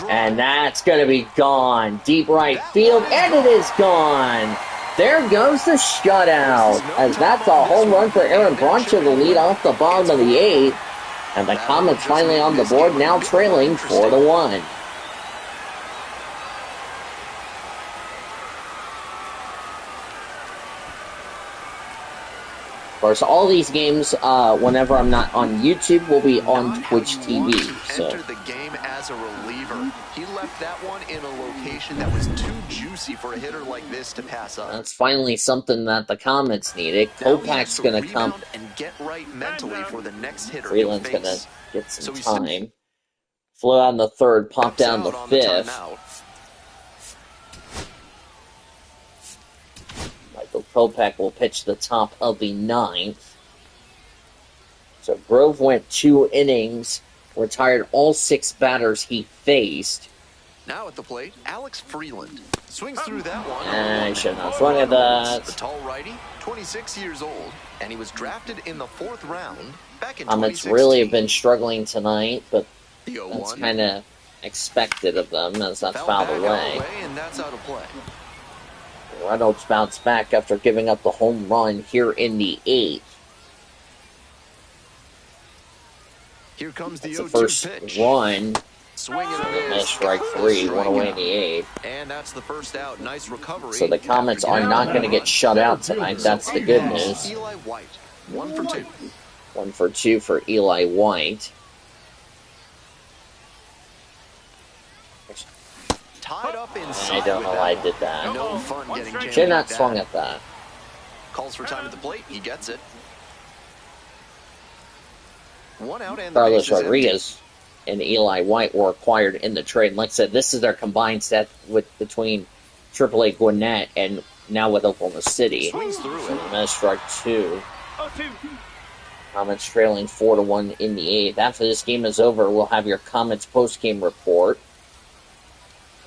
And that's going to be gone. Deep right field, and it is gone. There goes the shutout, as that's a home run for Aaron Bracho to lead off the bottom of the 8th. And the Comets finally on the board, now trailing 4-1. Of course, all these games, whenever I'm not on YouTube, will be on Twitch TV. So. Entered the game as a reliever. He left that one in a location that was too juicy for a hitter like this to pass up. That's finally something that the Comets needed. Kopach's going to come and get right mentally for the next hitter. Freeland's going to get some time. Flew out in the 3rd, popped down the 5th. Michael Kopach will pitch the top of the 9th. So Grove went 2 innings, retired all 6 batters he faced. Now at the plate, Alex Freeland swings through that one. I should not have swung at that. The tall righty, 26 years old, and he was drafted in the 4th round back in Comets 2016. really have been struggling tonight, but The 0-1. that's kind of expected of them as that's fouled Back away. out and that's out of play. Reynolds bounced back after giving up the home run here in the 8th. Here comes the That's the 0-2 first pitch. run. Swing and a Missed miss. strike 3, one away in the 8th. And that's the first out. Nice recovery. So the Comets are not going to get shut out tonight. That's the good news. Eli White, 1 for 2. 1 for 2 for Eli White. Tied up inside. I don't know why I did that. No fun getting jammed. Should not like swung that. at that. Calls for time at the plate. He gets it. 1 out and the Carlos base is empty. Rodriguez and Eli White were acquired in the trade. And like I said, this is their combined set between AAA Gwinnett and now with Oklahoma City. Swings through So it. missed strike 2. 0-2. Comets trailing 4-1 in the 8th. After this game is over, we'll have your Comets post-game report.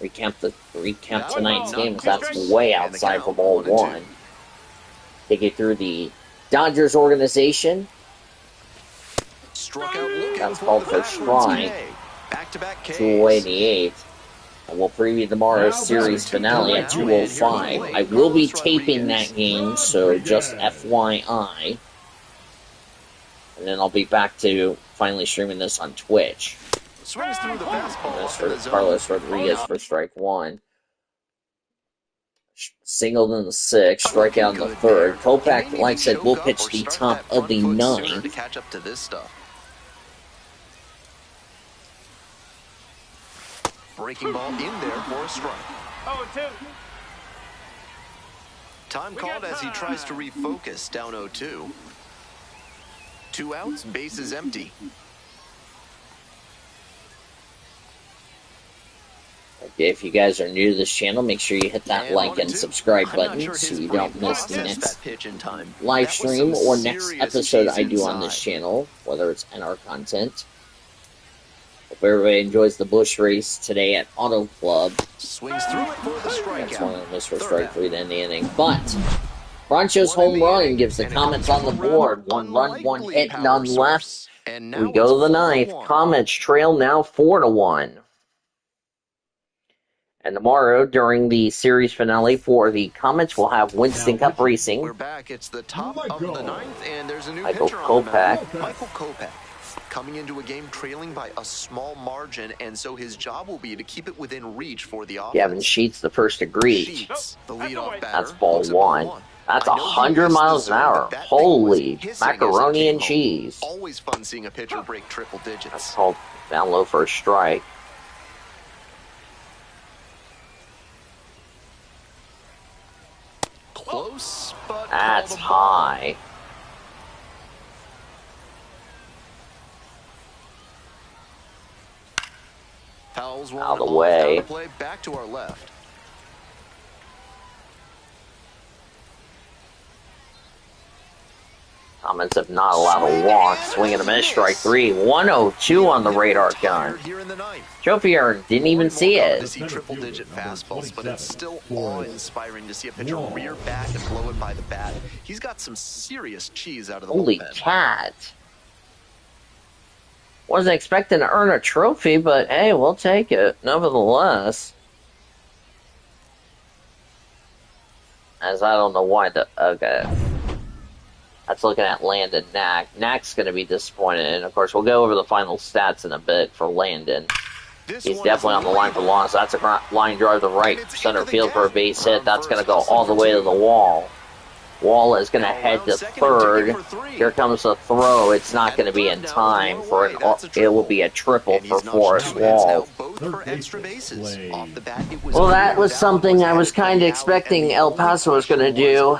Recap tonight's game, because that's way outside for ball 1. Take you through the Dodgers organization. Struck out looking That's for called the for backwards strike. K. Back-to-back Ks. 2 away in the 8th. And we'll preview tomorrow's series finale at 2:05. I will be taping that game, so just FYI. And then I'll be back to finally streaming this on Twitch. Swings through the fastball That's up in for the zone. Carlos Rodriguez for strike 1. Singled in the 6th, strikeout in the 3rd. Kopech, like I said, will pitch the top of the 9th. To catch up to this stuff. Breaking ball in there for a strike. 0-2. Time called as he tries to refocus, down 0-2. 2 outs, bases empty. Okay, if you guys are new to this channel, make sure you hit that And like and 1-2. subscribe I'm not button sure so his you brain don't miss the processed next that pitch in time. live That was stream some or next serious episode cheese I do on this inside. channel, whether it's NR content. Hope everybody enjoys the Busch race today at Auto Club. Swings through it for the That's one strikeout. of the missed for Third strike out. 3 to end the inning. But Broncho's One in home the run inning, gives the and it Comets comes on the from a board. rather 1 run, 1 unlikely hit, power none left. source. And We now go to it's the 9th. 4-1. Comets trail now 4-1. And tomorrow, during the series finale for the Comets, we'll have Winston Cup Racing. We're back. It's the top of the 9th, and there's a new Michael pitcher on the mound. Kopech. Michael Kopech. Coming into a game trailing by a small margin, and so his job will be to keep it within reach for the offense. Gavin Sheets, the first to greet. Sheets, the leadoff batter. That's ball looks at ball 1. That's I know he 100 missed the miles an zone, hour. but that thing was Holy hissing as it macaroni came and home. cheese. Always fun seeing a pitcher break triple That's digits. called down low for a strike. Close, but That's called a ball. high. Fouls one Out of the off, way. down to play, back to our left. Comets have not allowed a walk. Swing and a miss, strike 3. 102 on the radar gun. Here in the ninth. Joe Pierre didn't even see To it. see triple-digit fastballs, but it's still awe-inspiring to see a pitcher rear back and blow it by the bat. He's got some serious cheese out of the Holy bullpen. cat. Wasn't expecting to earn a trophy, but hey, we'll take it, nevertheless. As I don't know why the... Okay. That's looking at Landon Knack. Knack's going to be disappointed, and of course, we'll go over the final stats in a bit for Landon. He's definitely on the line for long, so that's a line drive to right center field for a base hit. That's going to go all the way to the wall. Wall is going to head to third. Here comes a throw. It's not going to be in time for an... It will be a triple for Forrest Wall. Well, that was something I was kind of expecting El Paso was going to do.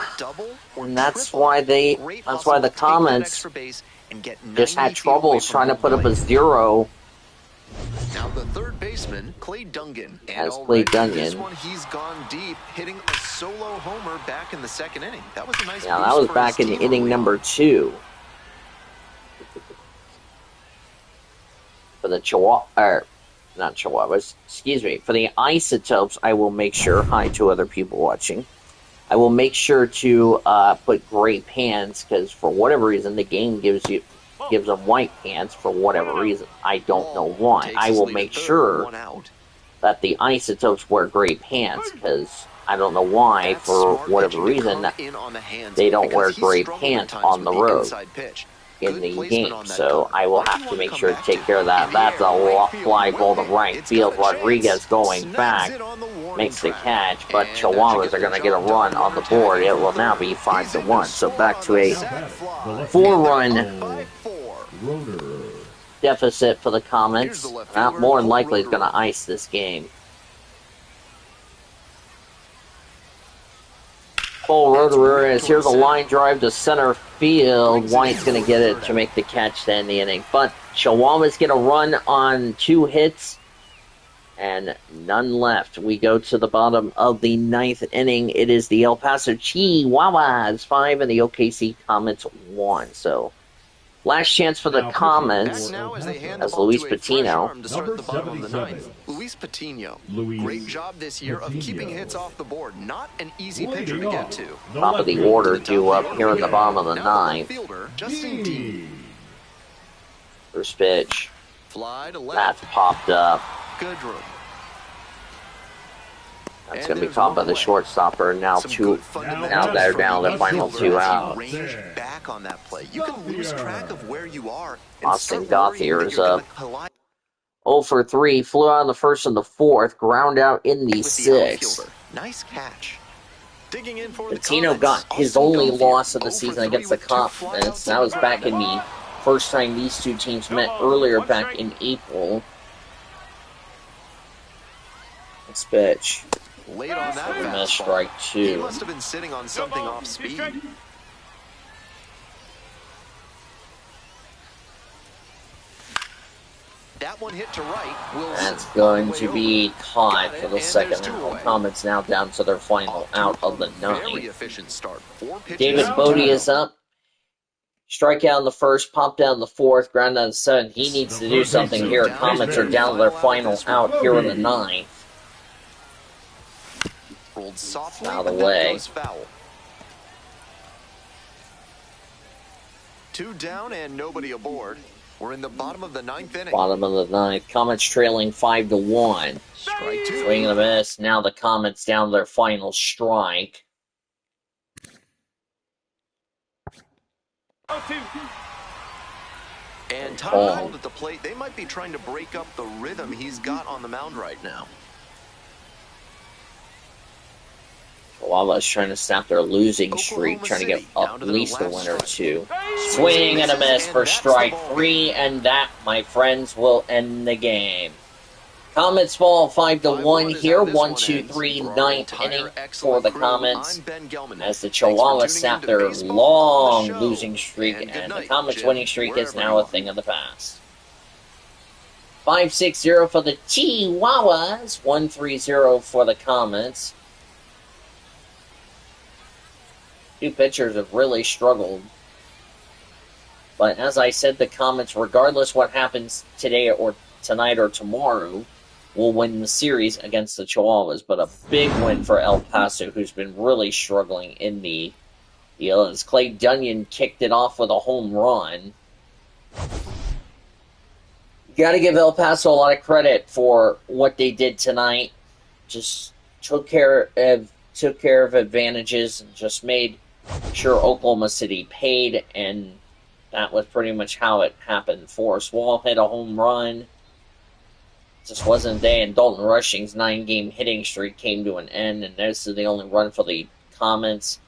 And that's why the Comets just had troubles trying to put up a 0. Now the third baseman, Clay Dungan. As Clay Dungan. This one he's gone deep, hitting a solo homer back in the second inning. That was a nice Yeah, boost that was for back his in team inning early number on. 2. For the not Chihuahuas, excuse me, for the Isotopes, I will make sure, hi to other people watching, I will make sure to put great pans, because for whatever reason, the game gives you gives them white pants for whatever reason. I don't know why. I will make sure that the isotopes wear gray pants, because I don't know why, for whatever reason, they don't wear gray pants on the road in the game. So I will have to make sure to take care of that. That's a fly ball to right field. Rodriguez going back, makes the catch, but Chihuahuas are going to get a run on the board. It will now be 5-1. So back to a 4-run deficit for the Comets. Not more than likely is going to ice this game. Full rotor is here's a line drive to center field. White's going to get it to make the catch to end the inning. But Chihuahuas get a run on 2 hits and none left. We go to the bottom of the 9th inning. It is the El Paso Chilhuahuas 5 and the OKC Comets 1. So last chance for the Comets as Luis Patino. Luis Patino, great job this year of keeping hits off the board. Not an easy pitcher to get to. Top of the order due up here in the bottom of the 9th. First pitch. That's popped up. Good room. That's going to be caught by the shortstopper. Now they're down the final 2 out. Back on that play. You can lose track of where you are. Austin Gothier is up. 0 for 3. Flew out in the 1st and the 4th. Ground out in the 6th. Nice catch. Digging in for Patino got his only loss of the season against the Comets. That was back in the first time these two teams met earlier back in April. Next pitch. Late on that fastball. Strike 2. He must have been sitting on something off speed. That one hit to right. That's going to be caught for the second. The Comets now down to their final out of the 9th. David Bodie is up. Strikeout in the 1st, pop down the 4th, ground out the 7th. He needs to do something here. Comets are down to their final out here in the 9th. Rolled softly, out of the way. Foul. 2 down and nobody aboard. We're in the bottom of the 9th inning. Bottom of the 9th. Comets trailing 5-1. Strike 2. Swing and a miss. Now the Comets down to their final strike. And time called at the plate. They might be trying to break up the rhythm he's got on the mound right now. Chihuahuas trying to stop their losing streak, trying to get up at least a win or 2. Swing and a miss for strike 3, and that, my friends, will end the game. Comets fall 5-1 here. 1, 2, 3, 9th inning for the Comets as the Chihuahuas snap their long losing streak, and the Comets winning streak is now a thing of the past. 5-6-0 for the Chihuahuas. 1-3-0 for the Comets. Two pitchers have really struggled. But as I said, the Comets, regardless what happens today or tonight or tomorrow, will win the series against the Chihuahuas. But a big win for El Paso, who's been really struggling in the deal. As Clay Dunyan kicked it off with a home run. You got to give El Paso a lot of credit for what they did tonight. Just took care of advantages and just made sure Oklahoma City paid, and that was pretty much how it happened. Forrest Wall hit a home run. Just wasn't there, and Dalton Rushing's 9-game hitting streak came to an end, and this is the only run for the Comets.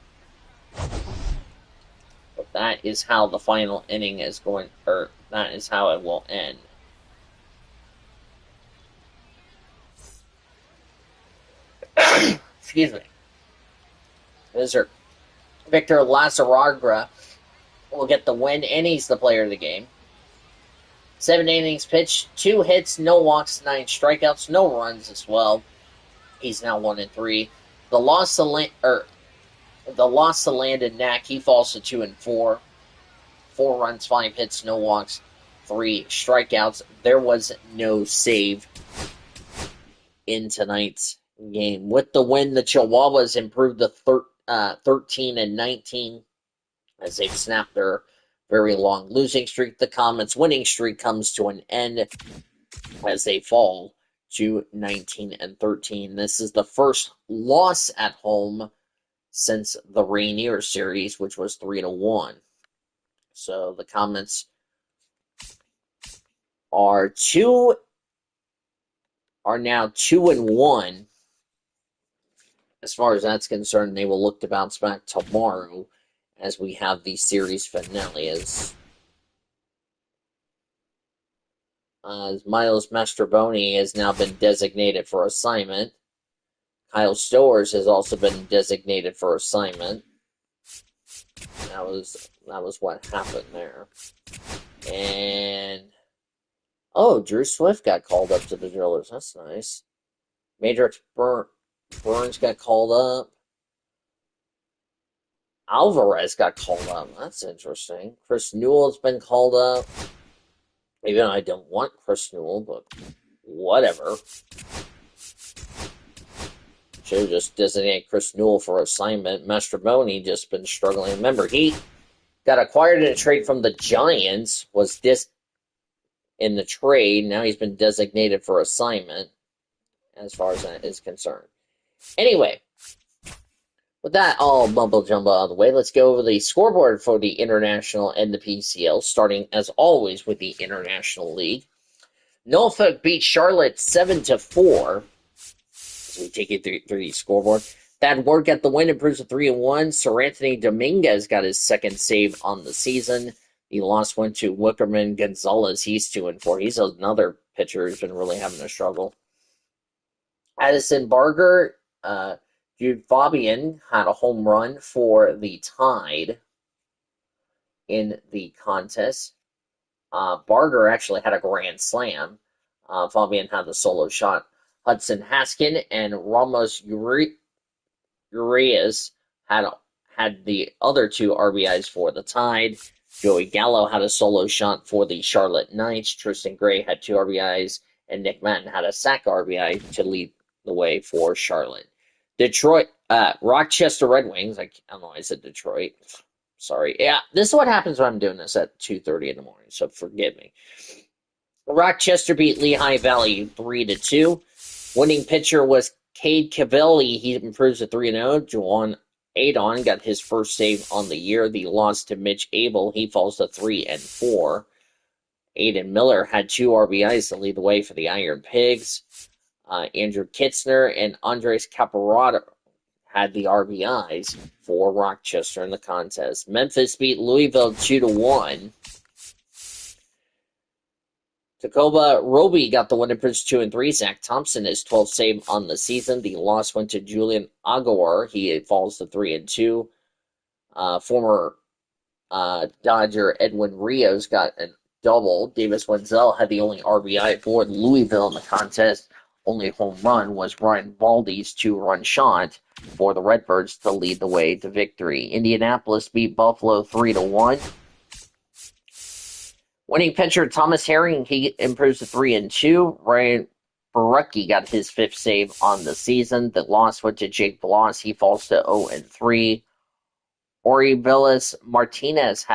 But that is how the final inning is going, or that is how it will end. Excuse me. Victor Lazaraga will get the win, and he's the player of the game. 7 innings pitched, 2 hits, no walks, 9 strikeouts, no runs as well. He's now 1-3. The loss to Landon Knack, he falls to 2-4. 4 runs, 5 hits, no walks, 3 strikeouts. There was no save in tonight's game. With the win, the Chihuahuas improved to 13-19 as they've snapped their very long losing streak. The Comets' winning streak comes to an end as they fall to 19-13. This is the first loss at home since the Rainier series, which was 3-1. So the Comets are now 2-1. As far as that's concerned, they will look to bounce back tomorrow as we have the series finale. As Miles Mastrobuoni has now been designated for assignment. Kyle Stowers has also been designated for assignment. That was what happened there. And Drew Swift got called up to the Drillers. That's nice. Matrix Burns got called up. Alvarez got called up. That's interesting. Chris Newell's been called up. Even though I don't want Chris Newell, but whatever. Should have just designated Chris Newell for assignment. Mastrobuoni just been struggling. Remember, he got acquired in a trade from the Giants, was in the trade. Now he's been designated for assignment, as far as that is concerned. Anyway, with that all mumble-jumble out of the way, let's go over the scoreboard for the International and the PCL, starting, as always, with the International League. Norfolk beat Charlotte 7-4. So we take you through the scoreboard. Thad Ward got the win, improves to 3-1. Sir Anthony Dominguez got his second save on the season. The loss went to Wickerman Gonzalez. He's 2-4. He's another pitcher who's been really having a struggle. Addison Barger, Jude Fabian had a home run for the Tide in the contest. Barger actually had a grand slam. Fabian had the solo shot. Hudson Haskin and Ramos Urias had the other two RBIs for the Tide. Joey Gallo had a solo shot for the Charlotte Knights. Tristan Gray had 2 RBIs, and Nick Madden had a sac RBI to lead the way for Charlotte. Detroit, Rochester Red Wings. I don't know why I said Detroit. Sorry. Yeah, this is what happens when I'm doing this at 2:30 in the morning, so forgive me. Rochester beat Lehigh Valley 3-2. Winning pitcher was Cade Cavelli. He improves to 3-0. Juwan Adon got his first save on the year. The loss to Mitch Abel, he falls to 3-4. Aiden Miller had 2 RBIs to lead the way for the Iron Pigs. Andrew Kitzner and Andres Caparado had the RBIs for Rochester in the contest. Memphis beat Louisville 2-1. Tacoma Roby got the win in Prince 2-3. Zach Thompson is 12th save on the season. The loss went to Julian Aguilar. He falls to 3-2. Former Dodger Edwin Rios got a double. Davis Wenzel had the only RBI for Louisville in the contest. Only home run was Ryan Baldy's 2-run shot for the Redbirds to lead the way to victory. Indianapolis beat Buffalo 3-1. Winning pitcher Thomas Herring, he improves to 3-2. Ryan Barucki got his 5th save on the season. The loss went to Jake Bloss. He falls to 0-3. Oribelis Martinez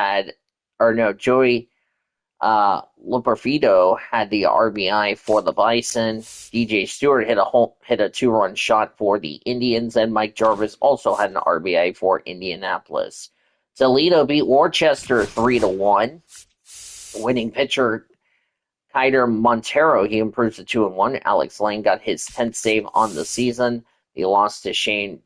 Joey Luperfido had the RBI for the Bison. DJ Stewart hit a 2-run shot for the Indians, and Mike Jarvis also had an RBI for Indianapolis. Toledo beat Worcester 3-1. Winning pitcher Kaider Montero, he improves to 2-1. Alex Lang got his 10th save on the season. He lost to Shane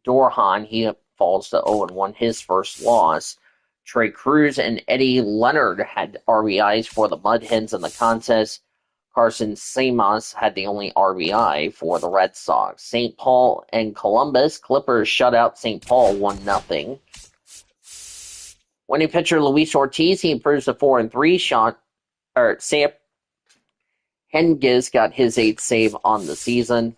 Dorhan. He falls to 0-1, his first loss. Trey Cruz and Eddie Leonard had RBIs for the Mud Hens in the contest. Carson Samos had the only RBI for the Red Sox. St. Paul and Columbus. Clippers shut out St. Paul 1-0. Winning pitcher Luis Ortiz, he improves to 4-3. Sam Hengiz got his 8th save on the season.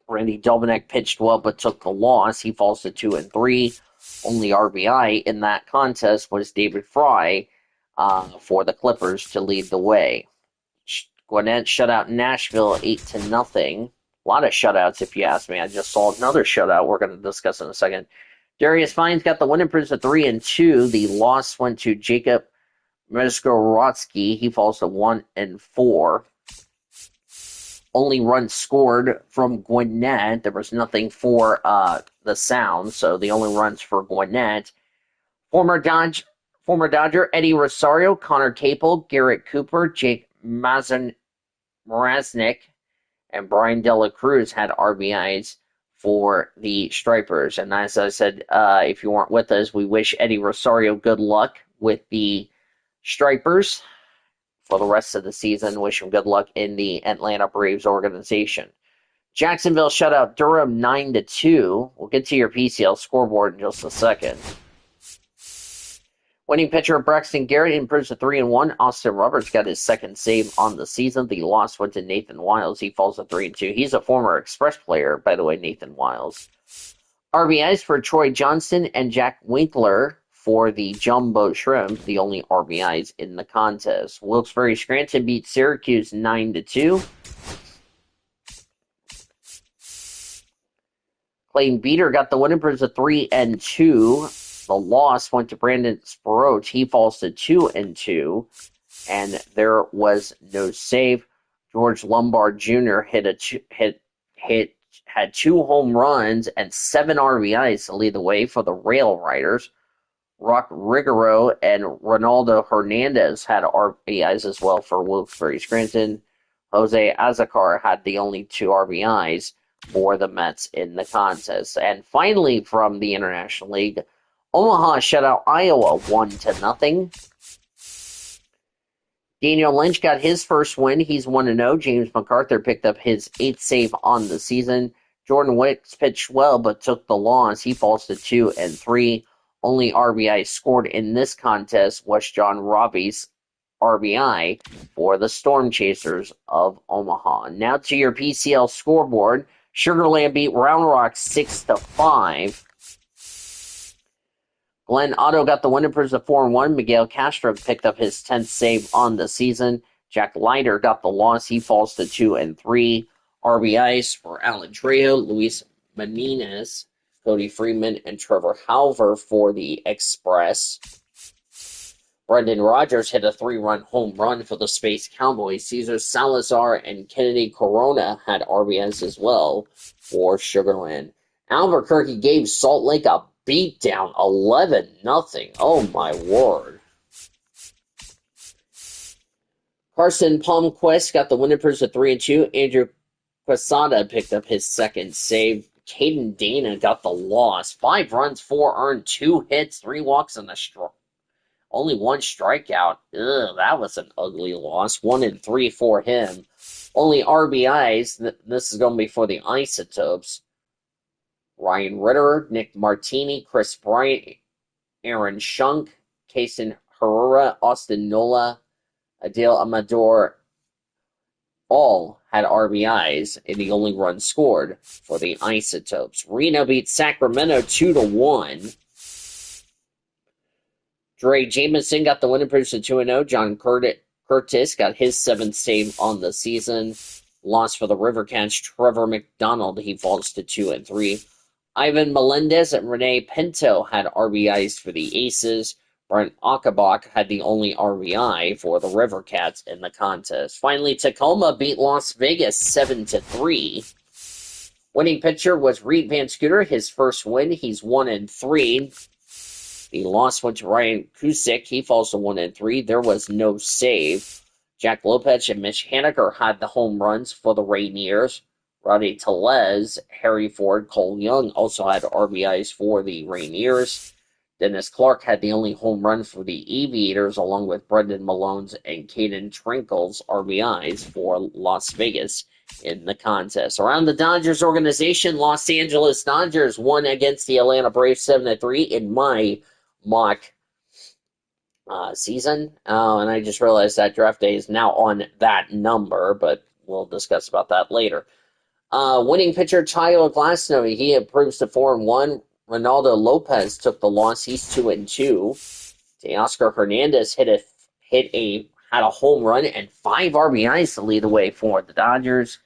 Randy Dobnak pitched well but took the loss. He falls to 2-3. Only RBI in that contest was David Fry for the Clippers to lead the way. Gwinnett shut out Nashville 8-0. A lot of shutouts, if you ask me. I just saw another shutout we're going to discuss in a second. Darius Fines got the win and proves to 3-2. The loss went to Jacob Mezgorodsky. He falls to 1-4. Only run scored from Gwinnett. There was nothing for the Sound, so the only runs for Gwinnett. Former Dodger Eddie Rosario, Connor Capel, Garrett Cooper, Jake Mraznik, and Brian Dela Cruz had RBIs for the Stripers. And as I said, if you weren't with us, we wish Eddie Rosario good luck with the Stripers for the rest of the season. Wish him good luck in the Atlanta Braves organization. Jacksonville shut out Durham 9-2. We'll get to your PCL scoreboard in just a second. Winning pitcher Braxton Garrett improves to 3-1. Austin Roberts got his second save on the season. The loss went to Nathan Wiles. He falls to 3-2. He's a former Express player, by the way, Nathan Wiles. RBIs for Troy Johnston and Jack Winkler for the Jumbo Shrimp, the only RBIs in the contest. Wilkes-Barre Scranton beat Syracuse 9-2. Clayton Beater got the win and proves to 3-2. The loss went to Brandon Sproach. He falls to 2-2, and there was no save. George Lombard Jr. had 2 home runs and 7 RBIs to lead the way for the Rail Riders. Rock Rigoro and Ronaldo Hernandez had RBIs as well for Wilkes-Barre Scranton. Jose Azacar had the only 2 RBIs for the Mets in the contest. And finally, from the International League, Omaha shut out Iowa 1-0. Daniel Lynch got his first win. He's 1-0. James MacArthur picked up his 8th save on the season. Jordan Wicks pitched well but took the loss. He falls to 2-3. Only RBI scored in this contest was John Robbie's RBI for the Storm Chasers of Omaha. Now to your PCL scoreboard. Sugar Land beat Round Rock 6-5. Glenn Otto got the win and proves to 4-1. Miguel Castro picked up his 10th save on the season. Jack Leiter got the loss. He falls to 2-3. RBIs for Alan Trejo, Luis Menendez, Cody Freeman, and Trevor Halver for the Express. Brendan Rodgers hit a 3-run home run for the Space Cowboys. Cesar Salazar and Kennedy Corona had RBIs as well for Sugarland. Albuquerque gave Salt Lake a beat down 11-0. Oh my word. Carson Palmquist got the win and proves to 3-2. Andrew Quesada picked up his second save. Caden Dana got the loss. 5 runs, 4 earned, 2 hits, 3 walks, and only 1 strikeout. Ugh, that was an ugly loss. 1-3 for him. Only RBIs. This is going to be for the Isotopes. Ryan Ritter, Nick Martini, Chris Bryant, Aaron Shunk, Kason Herrera, Austin Nola, Adil Amador, all had RBIs, and the only run scored for the Isotopes. Reno beat Sacramento 2-1. Dre Jamison got the win and proves to 2-0. John Curtis got his 7th save on the season. Loss for the Rivercats. Trevor McDonald, he falls to 2-3. Ivan Melendez and Renee Pinto had RBIs for the Aces. Brent Achabach had the only RBI for the Rivercats in the contest. Finally, Tacoma beat Las Vegas 7-3. Winning pitcher was Reed Van Scooter, his first win. He's 1-3. The loss went to Ryan Cusick. He falls to 1-3. There was no save. Jack Lopez and Mitch Haniger had the home runs for the Rainiers. Roddy Telez, Harry Ford, Cole Young also had RBIs for the Rainiers. Dennis Clark had the only home run for the Aviators, along with Brendan Malone's and Caden Trinkle's RBIs for Las Vegas in the contest. Around the Dodgers organization, Los Angeles Dodgers won against the Atlanta Braves 7-3 in my mock season. And I just realized that draft day is now on that number, but we'll discuss about that later. Winning pitcher Tyler Glasnow, he improves to 4-1. Ronaldo Lopez took the loss. He's 2-2. Teoscar Hernandez had a home run and 5 RBIs to lead the way for the Dodgers.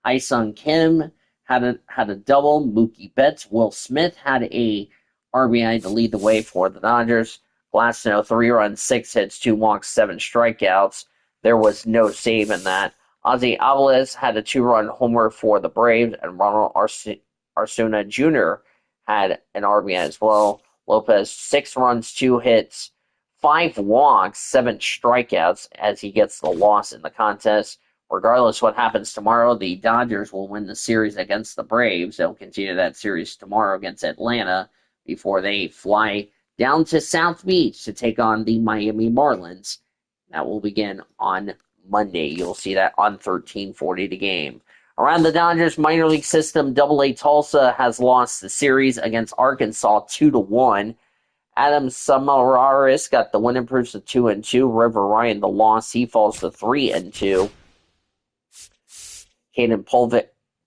Hyesung Kim had a double. Mookie Betts, Will Smith had a RBI to lead the way for the Dodgers. Glasnow, 3 runs, 6 hits, 2 walks, 7 strikeouts. There was no save in that. Ozzie Alvarez had a 2-run homer for the Braves, and Ronald Arsuna Jr. had an RBI as well. Lopez, 6 runs, 2 hits, 5 walks, 7 strikeouts as he gets the loss in the contest. Regardless what happens tomorrow, the Dodgers will win the series against the Braves. They'll continue that series tomorrow against Atlanta before they fly down to South Beach to take on the Miami Marlins. That will begin on Monday. You'll see that on 1340 The Game. Around the Dodgers minor league system, Double-A Tulsa has lost the series against Arkansas 2-1. Adam Samaras got the win, improves to 2-2. River Ryan the loss, he falls to 3-2. Caden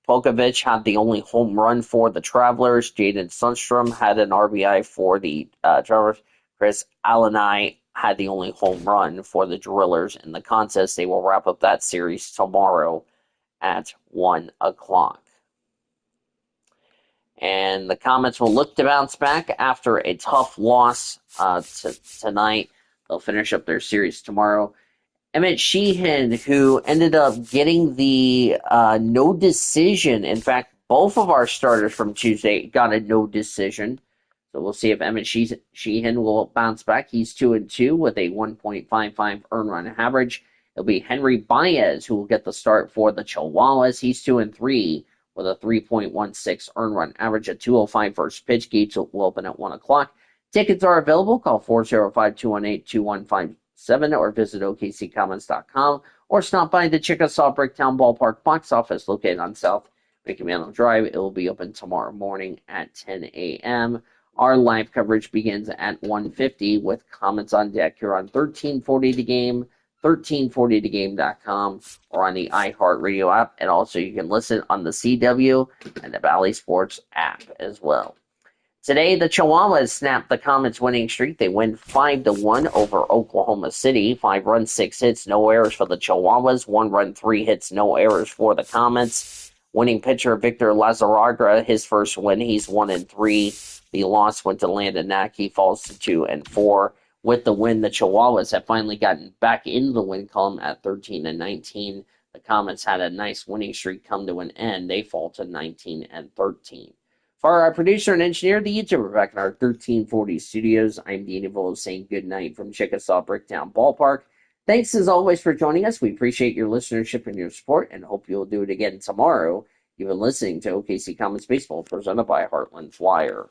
Polkovich had the only home run for the Travelers. Jaden Sundstrom had an RBI for the Travelers. Chris Allenai had the only home run for the Drillers in the contest. They will wrap up that series tomorrow at 1 o'clock. And the Comets will look to bounce back after a tough loss tonight. They'll finish up their series tomorrow. Emmett Sheehan, who ended up getting the no decision. In fact, both of our starters from Tuesday got a no decision. So we'll see if Emmett Sheehan will bounce back. He's 2-2 with a 1.55 earned run average. It'll be Henry Baez who will get the start for the Chihuahuas. He's 2-3 with a 3.16 earned run average. A 2:05 first pitch. Gates will open at 1 o'clock. Tickets are available. Call 405-218-2157 or visit OKCComets.com or stop by the Chickasaw Bricktown Ballpark box office located on South McMahon Drive. It will be open tomorrow morning at 10 a.m. Our live coverage begins at 1:50 with Comets on deck here on 1340 The Game, 1340thegame.com, or on the iHeartRadio app. And also you can listen on the CW and the Valley Sports app as well. Today, the Chihuahuas snapped the Comets' winning streak. They win 5-1 over Oklahoma City. 5 runs, 6 hits, no errors for the Chihuahuas. 1 run, 3 hits, no errors for the Comets. Winning pitcher Victor Lazaraga, his first win. He's 1-3. The loss went to Landon Knack. He falls to 2-4. With the win, the Chihuahuas have finally gotten back into the win column at 13-19. The Comets had a nice winning streak come to an end. They fall to 19-13. For our producer and engineer, the YouTuber, back in our 1340 studios, I'm Dean Evil saying good night from Chickasaw Bricktown Ballpark. Thanks as always for joining us. We appreciate your listenership and your support and hope you'll do it again tomorrow. You've been listening to OKC Comets Baseball presented by Heartland Flyer.